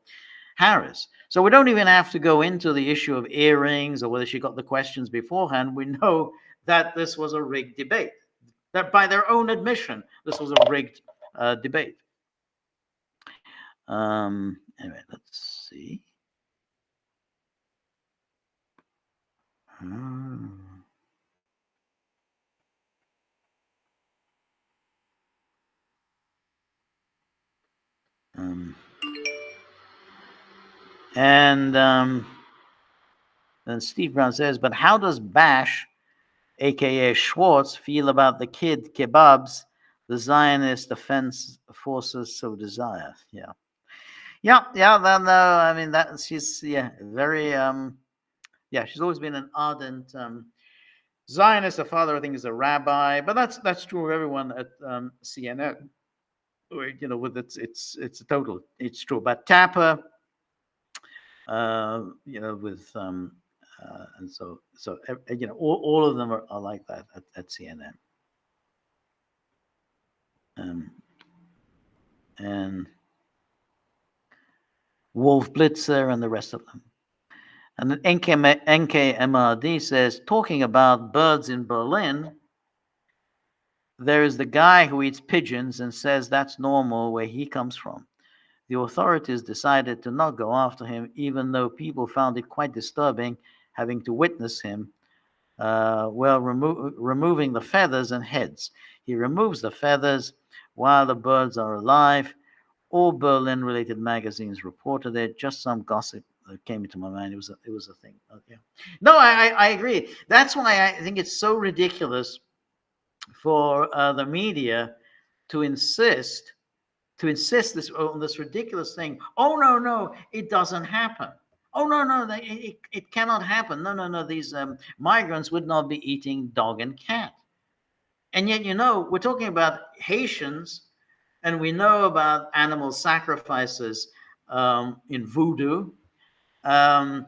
Harris. So we don't even have to go into the issue of earrings or whether she got the questions beforehand. We know that this was a rigged debate. That by their own admission, this was a rigged debate. Anyway, let's see. And Steve Brown says, but how does Bash, aka Schwartz, feel about the kid kebabs the Zionist defense forces so desire? Yeah. I mean, that she's very she's always been an ardent Zionist. Her father, I think, is a rabbi, but that's true of everyone at CNN. With it's true about Tapper. With and so all of them are like that at CNN. And Wolf Blitzer and the rest of them. And then NKMRD says, talking about birds in Berlin, there is the guy who eats pigeons and says that's normal where he comes from. The authorities decided to not go after him, even though people found it quite disturbing having to witness him removing the feathers and heads. He removes the feathers while the birds are alive. All Berlin-related magazines reported it. Just some gossip that came into my mind. It was a thing. Okay. No, I agree. That's why I think it's so ridiculous for the media to insist on this ridiculous thing. Oh no, it doesn't happen. Oh no, it cannot happen. No. These migrants would not be eating dog and cat. And yet, we're talking about Haitians, and we know about animal sacrifices in voodoo. And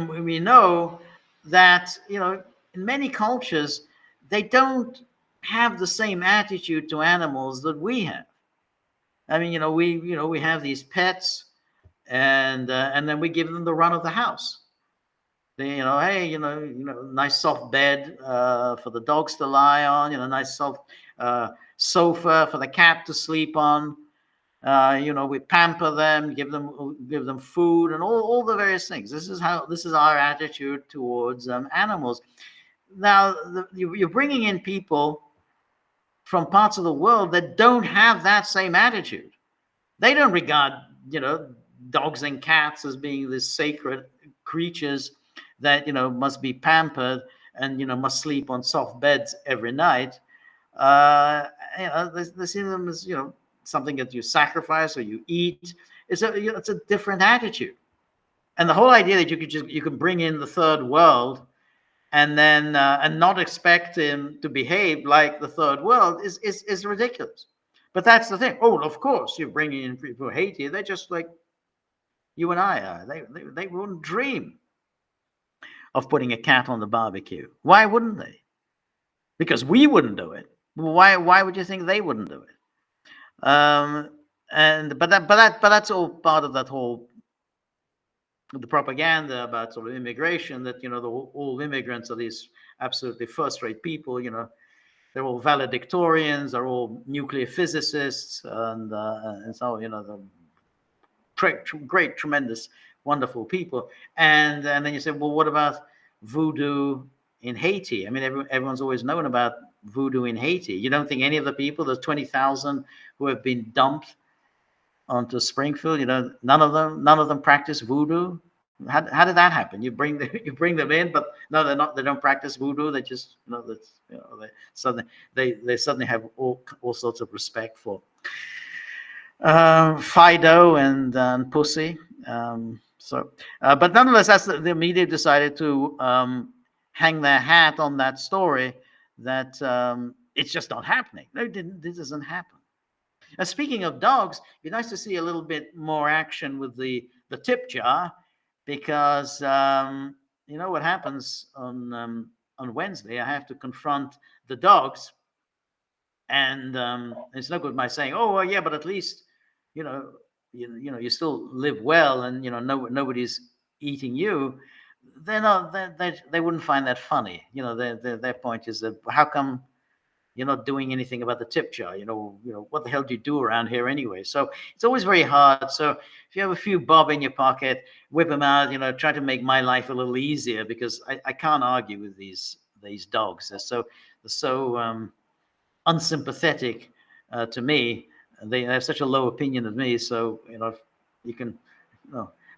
we know that, in many cultures, they don't have the same attitude to animals that we have. I mean, we have these pets, and then we give them the run of the house. They, hey, nice soft bed for the dogs to lie on. Nice soft sofa for the cat to sleep on. We pamper them, give them food, and all the various things. This is our attitude towards animals. Now, you're bringing in people from parts of the world that don't have that same attitude. They don't regard, dogs and cats as being these sacred creatures that, must be pampered and, must sleep on soft beds every night. They see them as, something that you sacrifice or you eat. It's a different attitude. And the whole idea that you can bring in the third world and then and not expect him to behave like the third world is ridiculous. But that's the thing. Oh, of course, you're bringing in people who hate you. They're just like you and I are. They wouldn't dream of putting a cat on the barbecue. Why wouldn't they? Because we wouldn't do it. Why would you think they wouldn't do it? But that's all part of that whole the propaganda about sort of immigration, that all immigrants are these absolutely first-rate people. They're all valedictorians, they're all nuclear physicists, and so great, tremendous, wonderful people. And then you say, well, what about voodoo in Haiti? I mean, everyone's always known about voodoo in Haiti. You don't think any of the people, there's 20,000 who have been dumped onto Springfield, none of them practice voodoo? How did that happen? You bring them in, but no, they're not. They don't practice voodoo. They just that's they suddenly have all sorts of respect for Fido and Pussy. But nonetheless, the media decided to hang their hat on that story that it's just not happening. No, it didn't. This doesn't happen. Speaking of dogs, it'd be nice to see a little bit more action with the tip jar, because what happens on Wednesday. I have to confront the dogs, and it's no good my saying, "Oh, well, yeah, but at least you still live well, and nobody's eating you." They're not. They wouldn't find that funny. Their point is that how come you're not doing anything about the tip jar? What the hell do you do around here anyway? So it's always very hard. So if you have a few bob in your pocket, whip them out. Try to make my life a little easier, because I can't argue with these dogs. They're so unsympathetic to me. They have such a low opinion of me. So if you can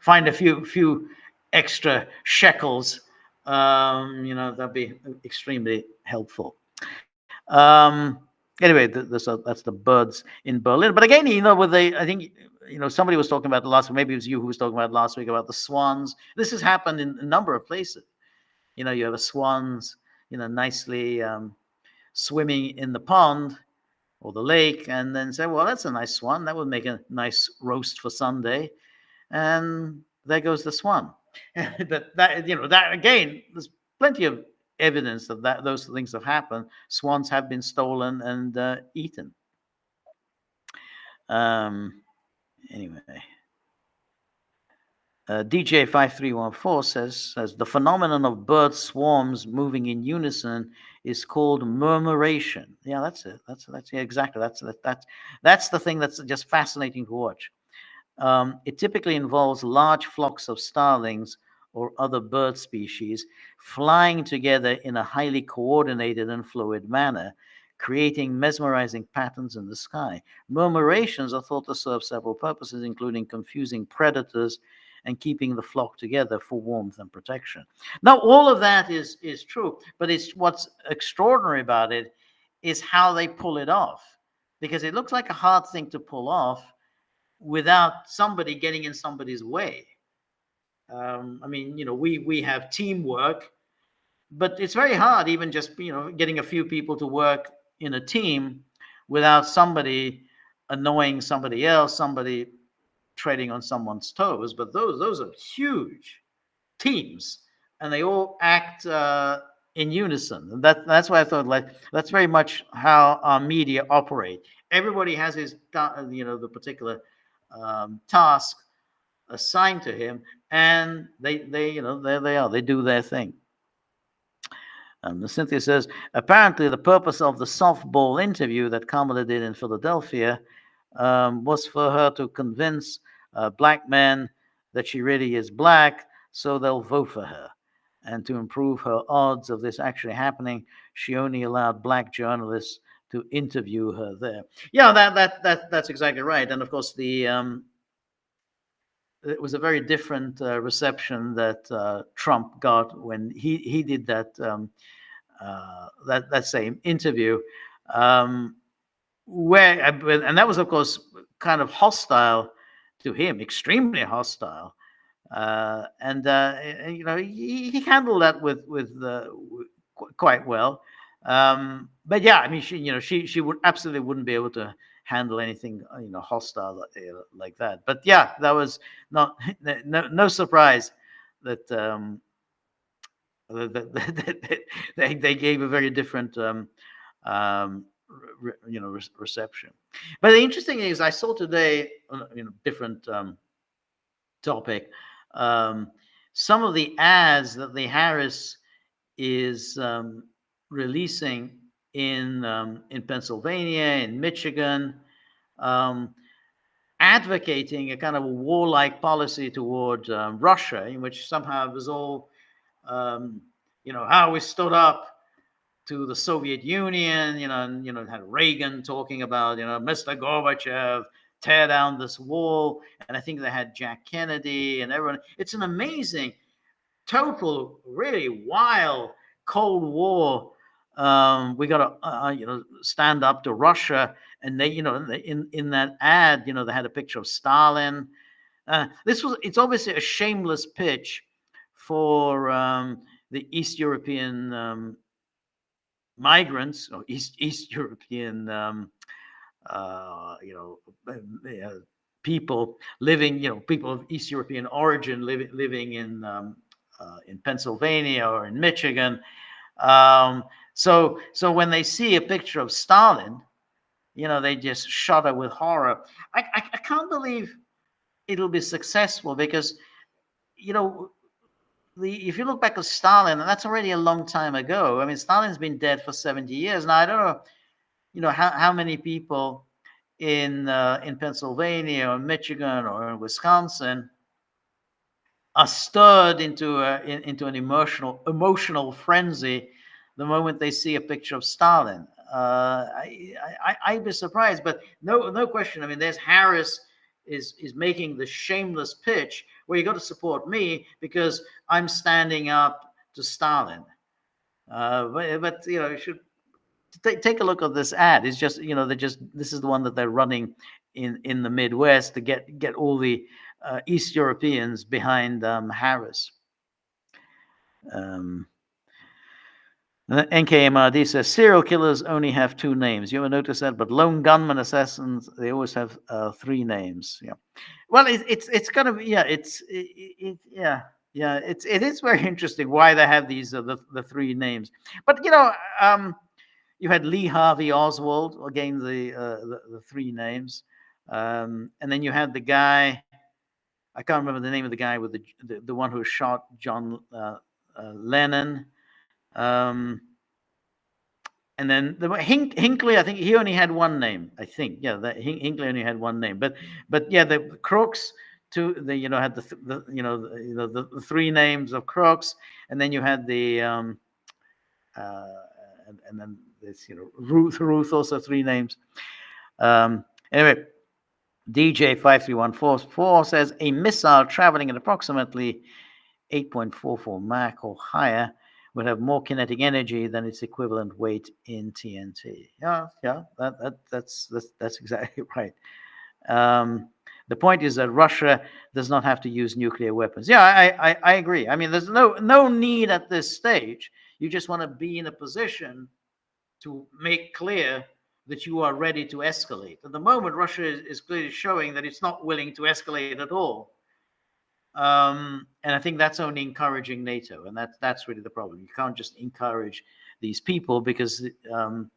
find a few extra shekels, that'd be extremely helpful. Anyway, that's the birds in Berlin. But again, I think somebody was talking about last week. Maybe it was you who was talking about last week about the swans. This has happened in a number of places. You have a swans, nicely swimming in the pond or the lake, and then say, well, that's a nice swan. That would make a nice roast for Sunday. And there goes the swan. But that again, there's plenty of evidence that those things have happened. Swans have been stolen and eaten. Anyway, DJ 5314 says the phenomenon of bird swarms moving in unison is called murmuration. Yeah, that's it. That's yeah, exactly. That's the thing that's just fascinating to watch. It typically involves large flocks of starlings or other bird species flying together in a highly coordinated and fluid manner, creating mesmerizing patterns in the sky. Murmurations are thought to serve several purposes, including confusing predators and keeping the flock together for warmth and protection. Now, all of that is true, but what's extraordinary about it is how they pull it off, because it looks like a hard thing to pull off without somebody getting in somebody's way. I mean, we have teamwork, but it's very hard, even just getting a few people to work in a team without somebody annoying somebody else, somebody treading on someone's toes. But those are huge teams, and they all act in unison. And that's why I thought, like, that's very much how our media operate. Everybody has his the particular task assigned to him, and they there they are. They do their thing. Cynthia says, apparently the purpose of the softball interview that Kamala did in Philadelphia was for her to convince black men that she really is black, so they'll vote for her. And to improve her odds of this actually happening, she only allowed black journalists to interview her there. Yeah, that's exactly right. And of course, it was a very different reception that Trump got when he did that that same interview, where and that was of course kind of hostile to him, extremely hostile, and he handled that with quite well. But yeah, I mean, she would absolutely wouldn't be able to handle anything hostile like that. But yeah, that was not no surprise that they gave a very different reception. But the interesting thing is, I saw today different topic, some of the ads that the Harris is releasing in Pennsylvania, in Michigan. advocating a kind of a warlike policy toward Russia, in which somehow it was all, how we stood up to the Soviet Union, and had Reagan talking about, Mr. Gorbachev, tear down this wall, and I think they had Jack Kennedy and everyone. It's an amazing, total, really wild Cold War. We got to, stand up to Russia, and they, in that ad, they had a picture of Stalin. It's obviously a shameless pitch for the East European migrants, or East European, people living, people of East European origin living in Pennsylvania or in Michigan. So when they see a picture of Stalin, they just shudder with horror. I can't believe it'll be successful because, if you look back at Stalin, and that's already a long time ago. I mean, Stalin's been dead for 70 years. Now, I don't know, how many people in Pennsylvania or Michigan or Wisconsin are stirred into an emotional frenzy the moment they see a picture of Stalin. I'd be surprised, but no question. I mean, there's Harris is making the shameless pitch where you got to support me because I'm standing up to Stalin. But you should take a look at this ad. It's just, this is the one that they're running in the Midwest to get all the East Europeans behind Harris. NKMRD says serial killers only have two names. You ever notice that? But lone gunman assassins, they always have three names. Yeah. Well, it's kind of it is very interesting why they have these the three names. But you had Lee Harvey Oswald, again the three names, and then you had the guy. I can't remember the name of the guy with the one who shot John Lennon. And then Hinckley, I think he only had one name. I think, Hinckley only had one name. But yeah, the Crooks had the three names of Crooks, and then you had the and then this Ruth also three names. Anyway, DJ 53144 says a missile traveling at approximately 8.44 Mach or higher would have more kinetic energy than its equivalent weight in TNT. Yeah, that's exactly right. The point is that Russia does not have to use nuclear weapons. Yeah, I agree. I mean, there's no need at this stage. You just want to be in a position to make clear that you are ready to escalate. At the moment, Russia is clearly showing that it's not willing to escalate at all. And I think that's only encouraging NATO, and that's really the problem. You can't just encourage these people because they're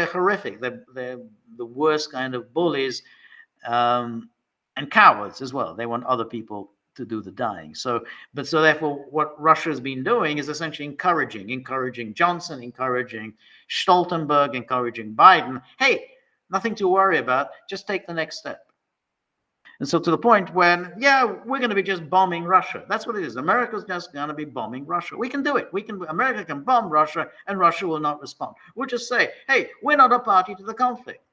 horrific. They're the worst kind of bullies and cowards as well. They want other people to do the dying. So therefore, what Russia has been doing is essentially encouraging Johnson, encouraging Stoltenberg, encouraging Biden. Hey, nothing to worry about. Just take the next step. And so to the point when, we're going to be just bombing Russia. That's what it is. America's just going to be bombing Russia. We can do it. America can bomb Russia and Russia will not respond. We'll just say, hey, we're not a party to the conflict.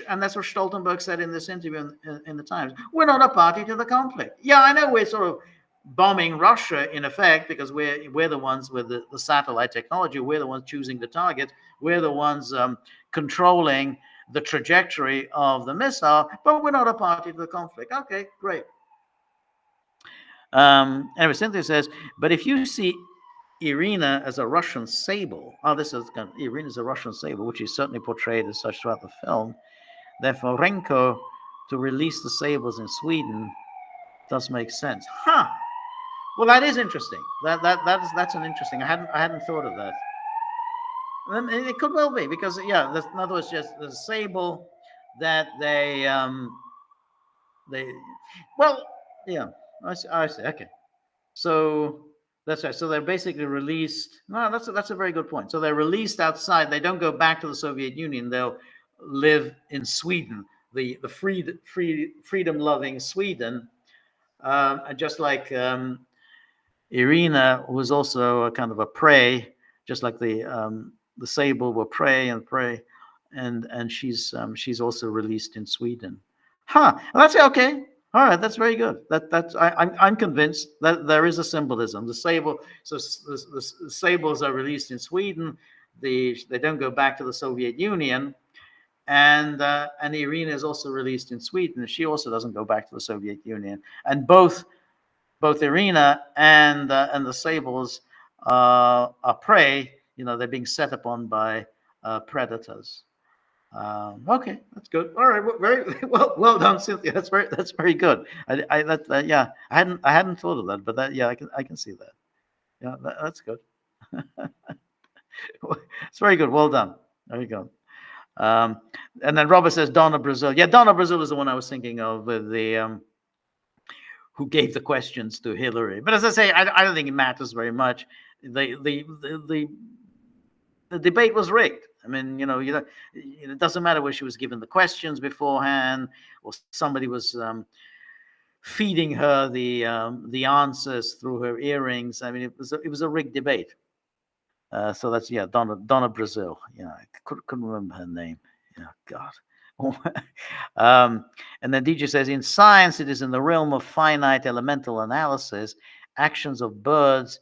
And that's what Stoltenberg said in this interview in the Times. We're not a party to the conflict. Yeah, I know we're sort of bombing Russia in effect because we're the ones with the satellite technology. We're the ones choosing the target. We're the ones controlling the trajectory of the missile, but we're not a party to the conflict. Okay, great. Anyway, Cynthia says, but if you see Irina as a Russian sable, Irina is a Russian sable, which is certainly portrayed as such throughout the film, therefore Renko to release the sables in Sweden does make sense. Well, that is interesting. That's an interesting. I hadn't thought of that. And it could well be because in other words, just the sable that they I see. Okay, so that's right. So they're basically released. No, that's a very good point. So they're released outside. They don't go back to the Soviet Union. They'll live in Sweden, the freedom-loving Sweden, just like Irina was also a kind of a prey, just like the sable were prey and prey, and she's also released in Sweden. Huh? That's okay. All right, that's very good. I'm convinced that there is a symbolism. The sable, so the sables are released in Sweden. They don't go back to the Soviet Union, and Irina is also released in Sweden. She also doesn't go back to the Soviet Union, and both Irina and the sables are prey. They're being set upon by predators. Okay, that's good. All right, very well done, Cynthia. That's very good. Yeah, I hadn't thought of that, but yeah, I can see that. Yeah, that's good. It's very good. Well done. There you go. And then Robert says Donna Brazil. Yeah, Donna Brazil is the one I was thinking of with the who gave the questions to Hillary. But as I say, I don't think it matters very much. The debate was rigged. I mean, it doesn't matter whether she was given the questions beforehand or somebody was feeding her the answers through her earrings. I mean, it was a rigged debate. So that's Donna Brazil. Yeah, I couldn't remember her name. Yeah, God. And then DJ says, in science, it is in the realm of finite elemental analysis. Actions of birds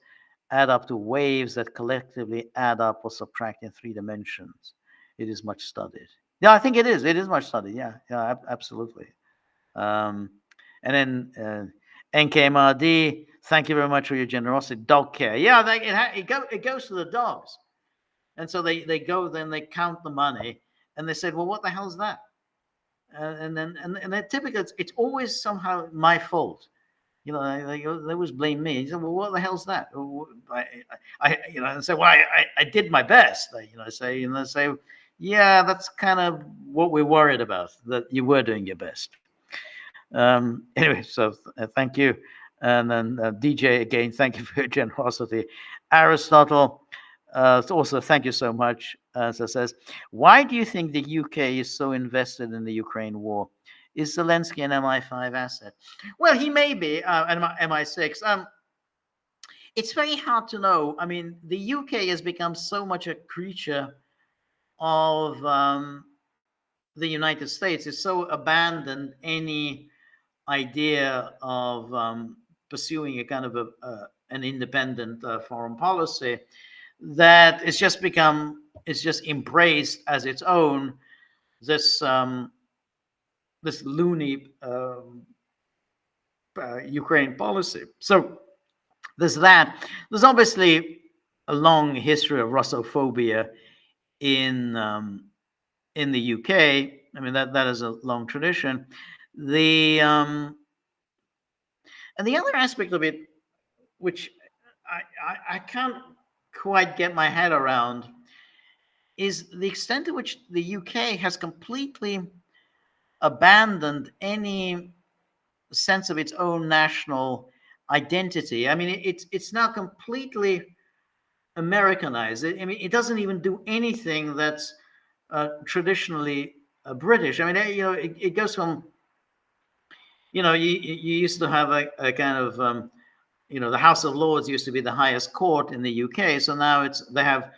add up to waves that collectively add up or subtract in 3 dimensions. It is much studied. Yeah, I think it is. It is much studied. Yeah, absolutely. And then NKMRD, thank you very much for your generosity. Dog care. Yeah, it goes to the dogs. And so they go, then they count the money, and they said, well, what the hell is that? And then typically it's always somehow my fault. They always blame me. He said, well, what the hell's that? I say, well, I did my best. I say, yeah, that's kind of what we're worried about, that you were doing your best. Anyway, so thank you. And then DJ, again, thank you for your generosity. Aristotle, also thank you so much. As I says, why do you think the UK is so invested in the Ukraine war? Is Zelensky an MI5 asset? Well, he may be an MI6. It's very hard to know. I mean, the UK has become so much a creature of the United States. It's so abandoned any idea of pursuing a kind of an independent foreign policy, that it's just embraced as its own this loony Ukraine policy. So there's that. There's obviously a long history of Russophobia in the UK. I mean, that is a long tradition. And the other aspect of it, which I can't quite get my head around, is the extent to which the UK has completely abandoned any sense of its own national identity. I mean, it's now completely Americanized. I mean, it doesn't even do anything that's traditionally British. I mean, it goes from, you used to have a kind of, the House of Lords used to be the highest court in the UK. So now they have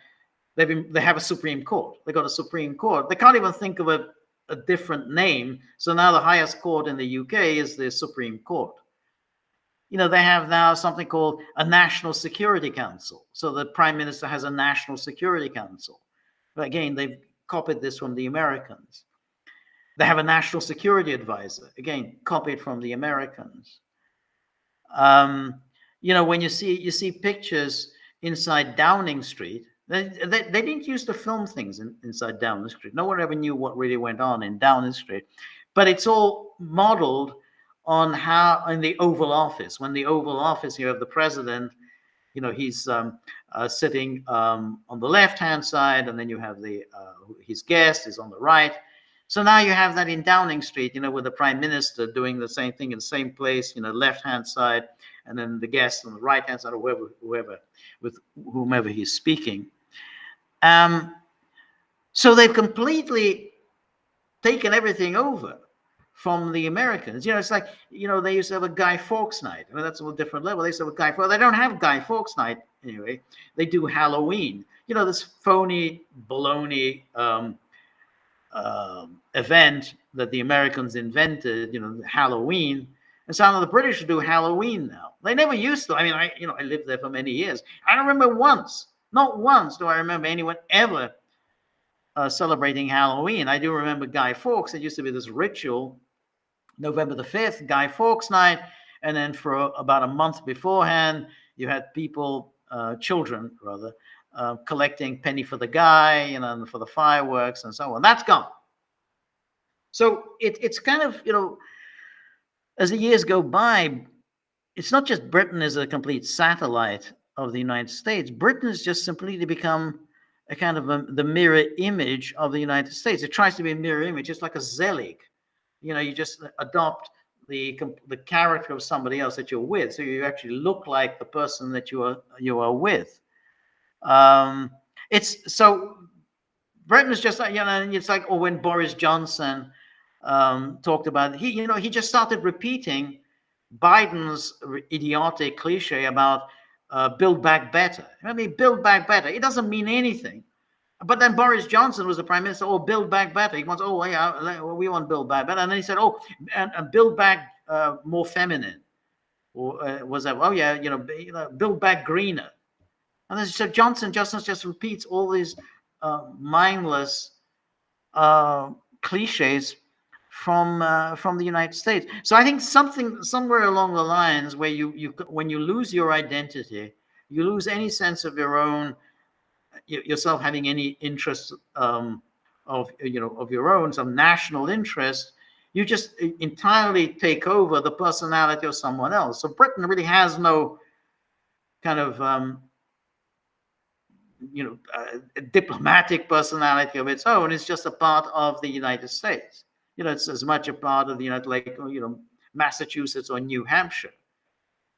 a Supreme Court. They got a Supreme Court. They can't even think of a different name. So now the highest court in the UK is the Supreme Court. They have now something called a National Security Council. So the Prime Minister has a National Security Council. But again, they've copied this from the Americans. They have a National Security Advisor. Again, copied from the Americans. When you see pictures inside Downing Street, they didn't used to film things inside Downing Street. No one ever knew what really went on in Downing Street. But it's all modeled on how in the Oval Office. When the Oval Office, you have the president, he's sitting on the left-hand side, and then you have his guest is on the right. So now you have that in Downing Street, with the prime minister doing the same thing in the same place, left-hand side, and then the guest on the right-hand side, or with whomever he's speaking. So they've completely taken everything over from the Americans. It's like, they used to have a Guy Fawkes night. I mean, that's a little different level. They used to have a Guy Fawkes. They don't have Guy Fawkes night anyway. They do Halloween. This phony baloney event that the Americans invented, Halloween. And so now the British do Halloween now. They never used to. I mean, I lived there for many years. I don't remember not once do I remember anyone ever celebrating Halloween. I do remember Guy Fawkes. It used to be this ritual, November the 5th, Guy Fawkes night. And then for about a month beforehand, you had people, children rather, collecting penny for the guy, and for the fireworks and so on. That's gone. So it's kind of, as the years go by, it's not just Britain is a complete satellite of the United States. Britain is just simply to become a kind of the mirror image of the United States. It tries to be a mirror image. It's like a Zelig. You just adopt the character of somebody else that you're with, so you actually look like the person that you are with. It's so Britain is just like, it's like, when Boris Johnson talked about it, he just started repeating Biden's idiotic cliche about build back better. I mean, build back better. It doesn't mean anything. But then Boris Johnson was the prime minister. Oh, build back better. He wants, we want to build back better. And then he said, and build back more feminine. Or was that, build back greener. And then so Johnson just repeats all these mindless cliches from the United States. So I think somewhere along the lines where when you lose your identity, you lose any sense of your own, yourself having any interest of your own, some national interest, you just entirely take over the personality of someone else. So Britain really has no kind of diplomatic personality of its own. It's just a part of the United States. It's as much a part of the United, like, Massachusetts or New Hampshire.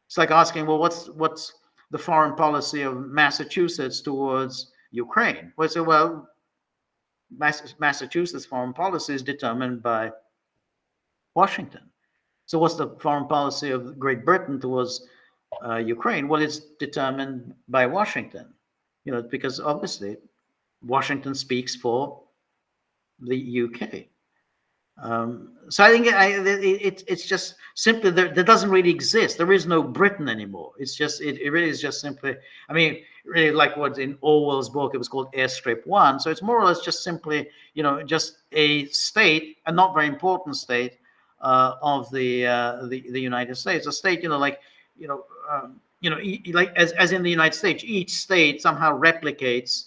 It's like asking, well, what's the foreign policy of Massachusetts towards Ukraine? Well, so, Massachusetts' foreign policy is determined by Washington. So what's the foreign policy of Great Britain towards Ukraine? Well, it's determined by Washington. Because obviously Washington speaks for the UK. So I think it's just simply there doesn't really exist. There is no Britain anymore. It's just it really is just simply. I mean, really like what in Orwell's book it was called Airstrip One. So it's more or less just simply just a state, a not very important state of the United States. A state like as in the United States, each state somehow replicates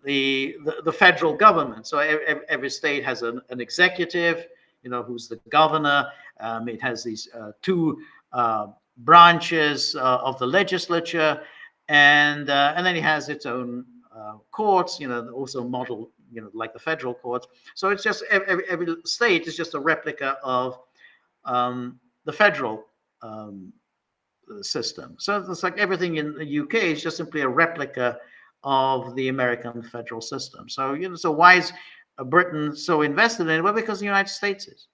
the federal government. So every state has an executive, who's the governor. It has these two branches of the legislature, and then it has its own courts, also model, like the federal courts. So it's just every state is just a replica of the federal system. So it's like everything in the UK is just simply a replica of the American federal system. So so why is Britain so invested in it? Well, because the United States is,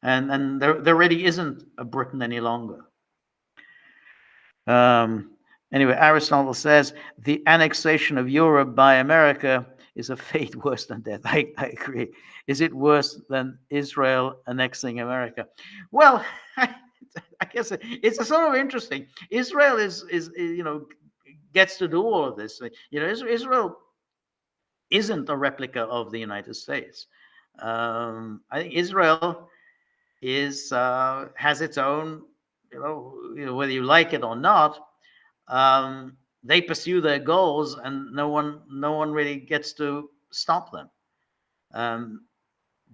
and there really isn't a Britain any longer. Anyway, Aristotle says the annexation of Europe by America is a fate worse than death. I agree. Is it worse than Israel annexing America? Well, I guess it's a sort of interesting. Israel is gets to do all of this. Israel isn't a replica of the United States. I think Israel has its own, whether you like it or not. They pursue their goals, and no one really gets to stop them.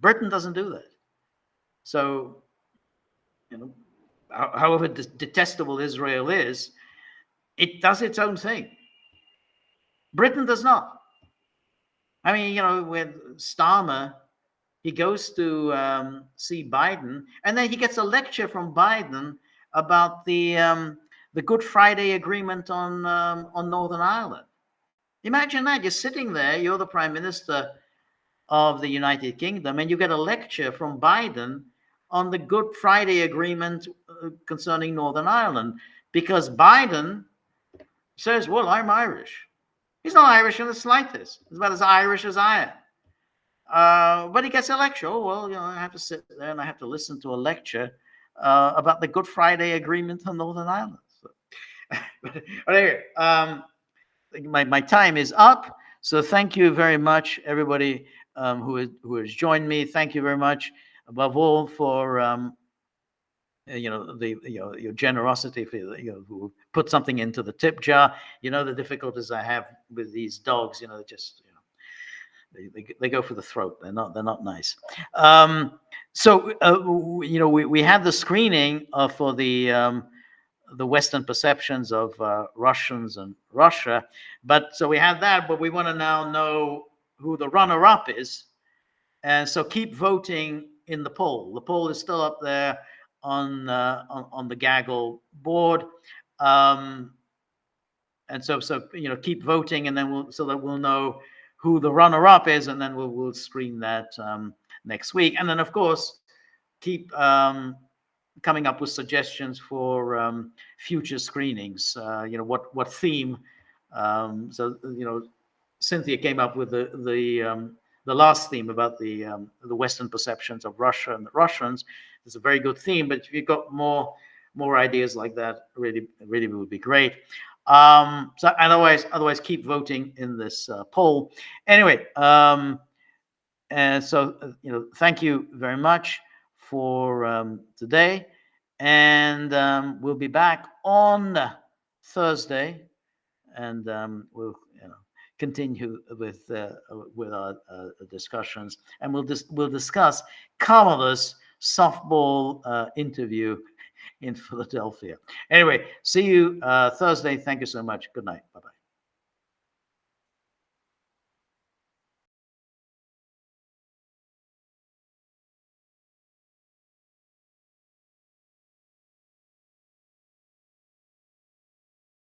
Britain doesn't do that. So, however detestable Israel is, it does its own thing. Britain does not. I mean, with Starmer, he goes to see Biden, and then he gets a lecture from Biden about the Good Friday Agreement on Northern Ireland. Imagine that. You're sitting there, you're the prime minister of the United Kingdom, and you get a lecture from Biden on the Good Friday Agreement concerning Northern Ireland, because Biden says, well, I'm Irish. He's not Irish in the slightest. He's about as Irish as I am. But he gets a lecture. Oh, well, you know, I have to sit there and I have to listen to a lecture about the Good Friday Agreement on Northern Ireland. So, but anyway, my time is up. So thank you very much, everybody who has joined me. Thank you very much, above all, for your generosity, for who put something into the tip jar. You know the difficulties I have with these dogs. You know, just they go for the throat. They're not nice. We had the screening for the Western perceptions of Russians and Russia, but so we had that. But we want to now know who the runner-up is, and so keep voting in the poll. The poll is still up there on the Gaggle board, and so keep voting, and then we'll know who the runner-up is, and then we'll screen that next week, and then of course keep coming up with suggestions for future screenings. What theme? Cynthia came up with the last theme about the Western perceptions of Russia and the Russians. It's a very good theme, but if you've got more ideas like that, really would be great. So otherwise, keep voting in this poll. Anyway, and so thank you very much for today, and we'll be back on Thursday, and we'll continue with our discussions, and we'll discuss Kamala's softball interview in Philadelphia. Anyway, see you Thursday. Thank you so much. Good night. Bye-bye.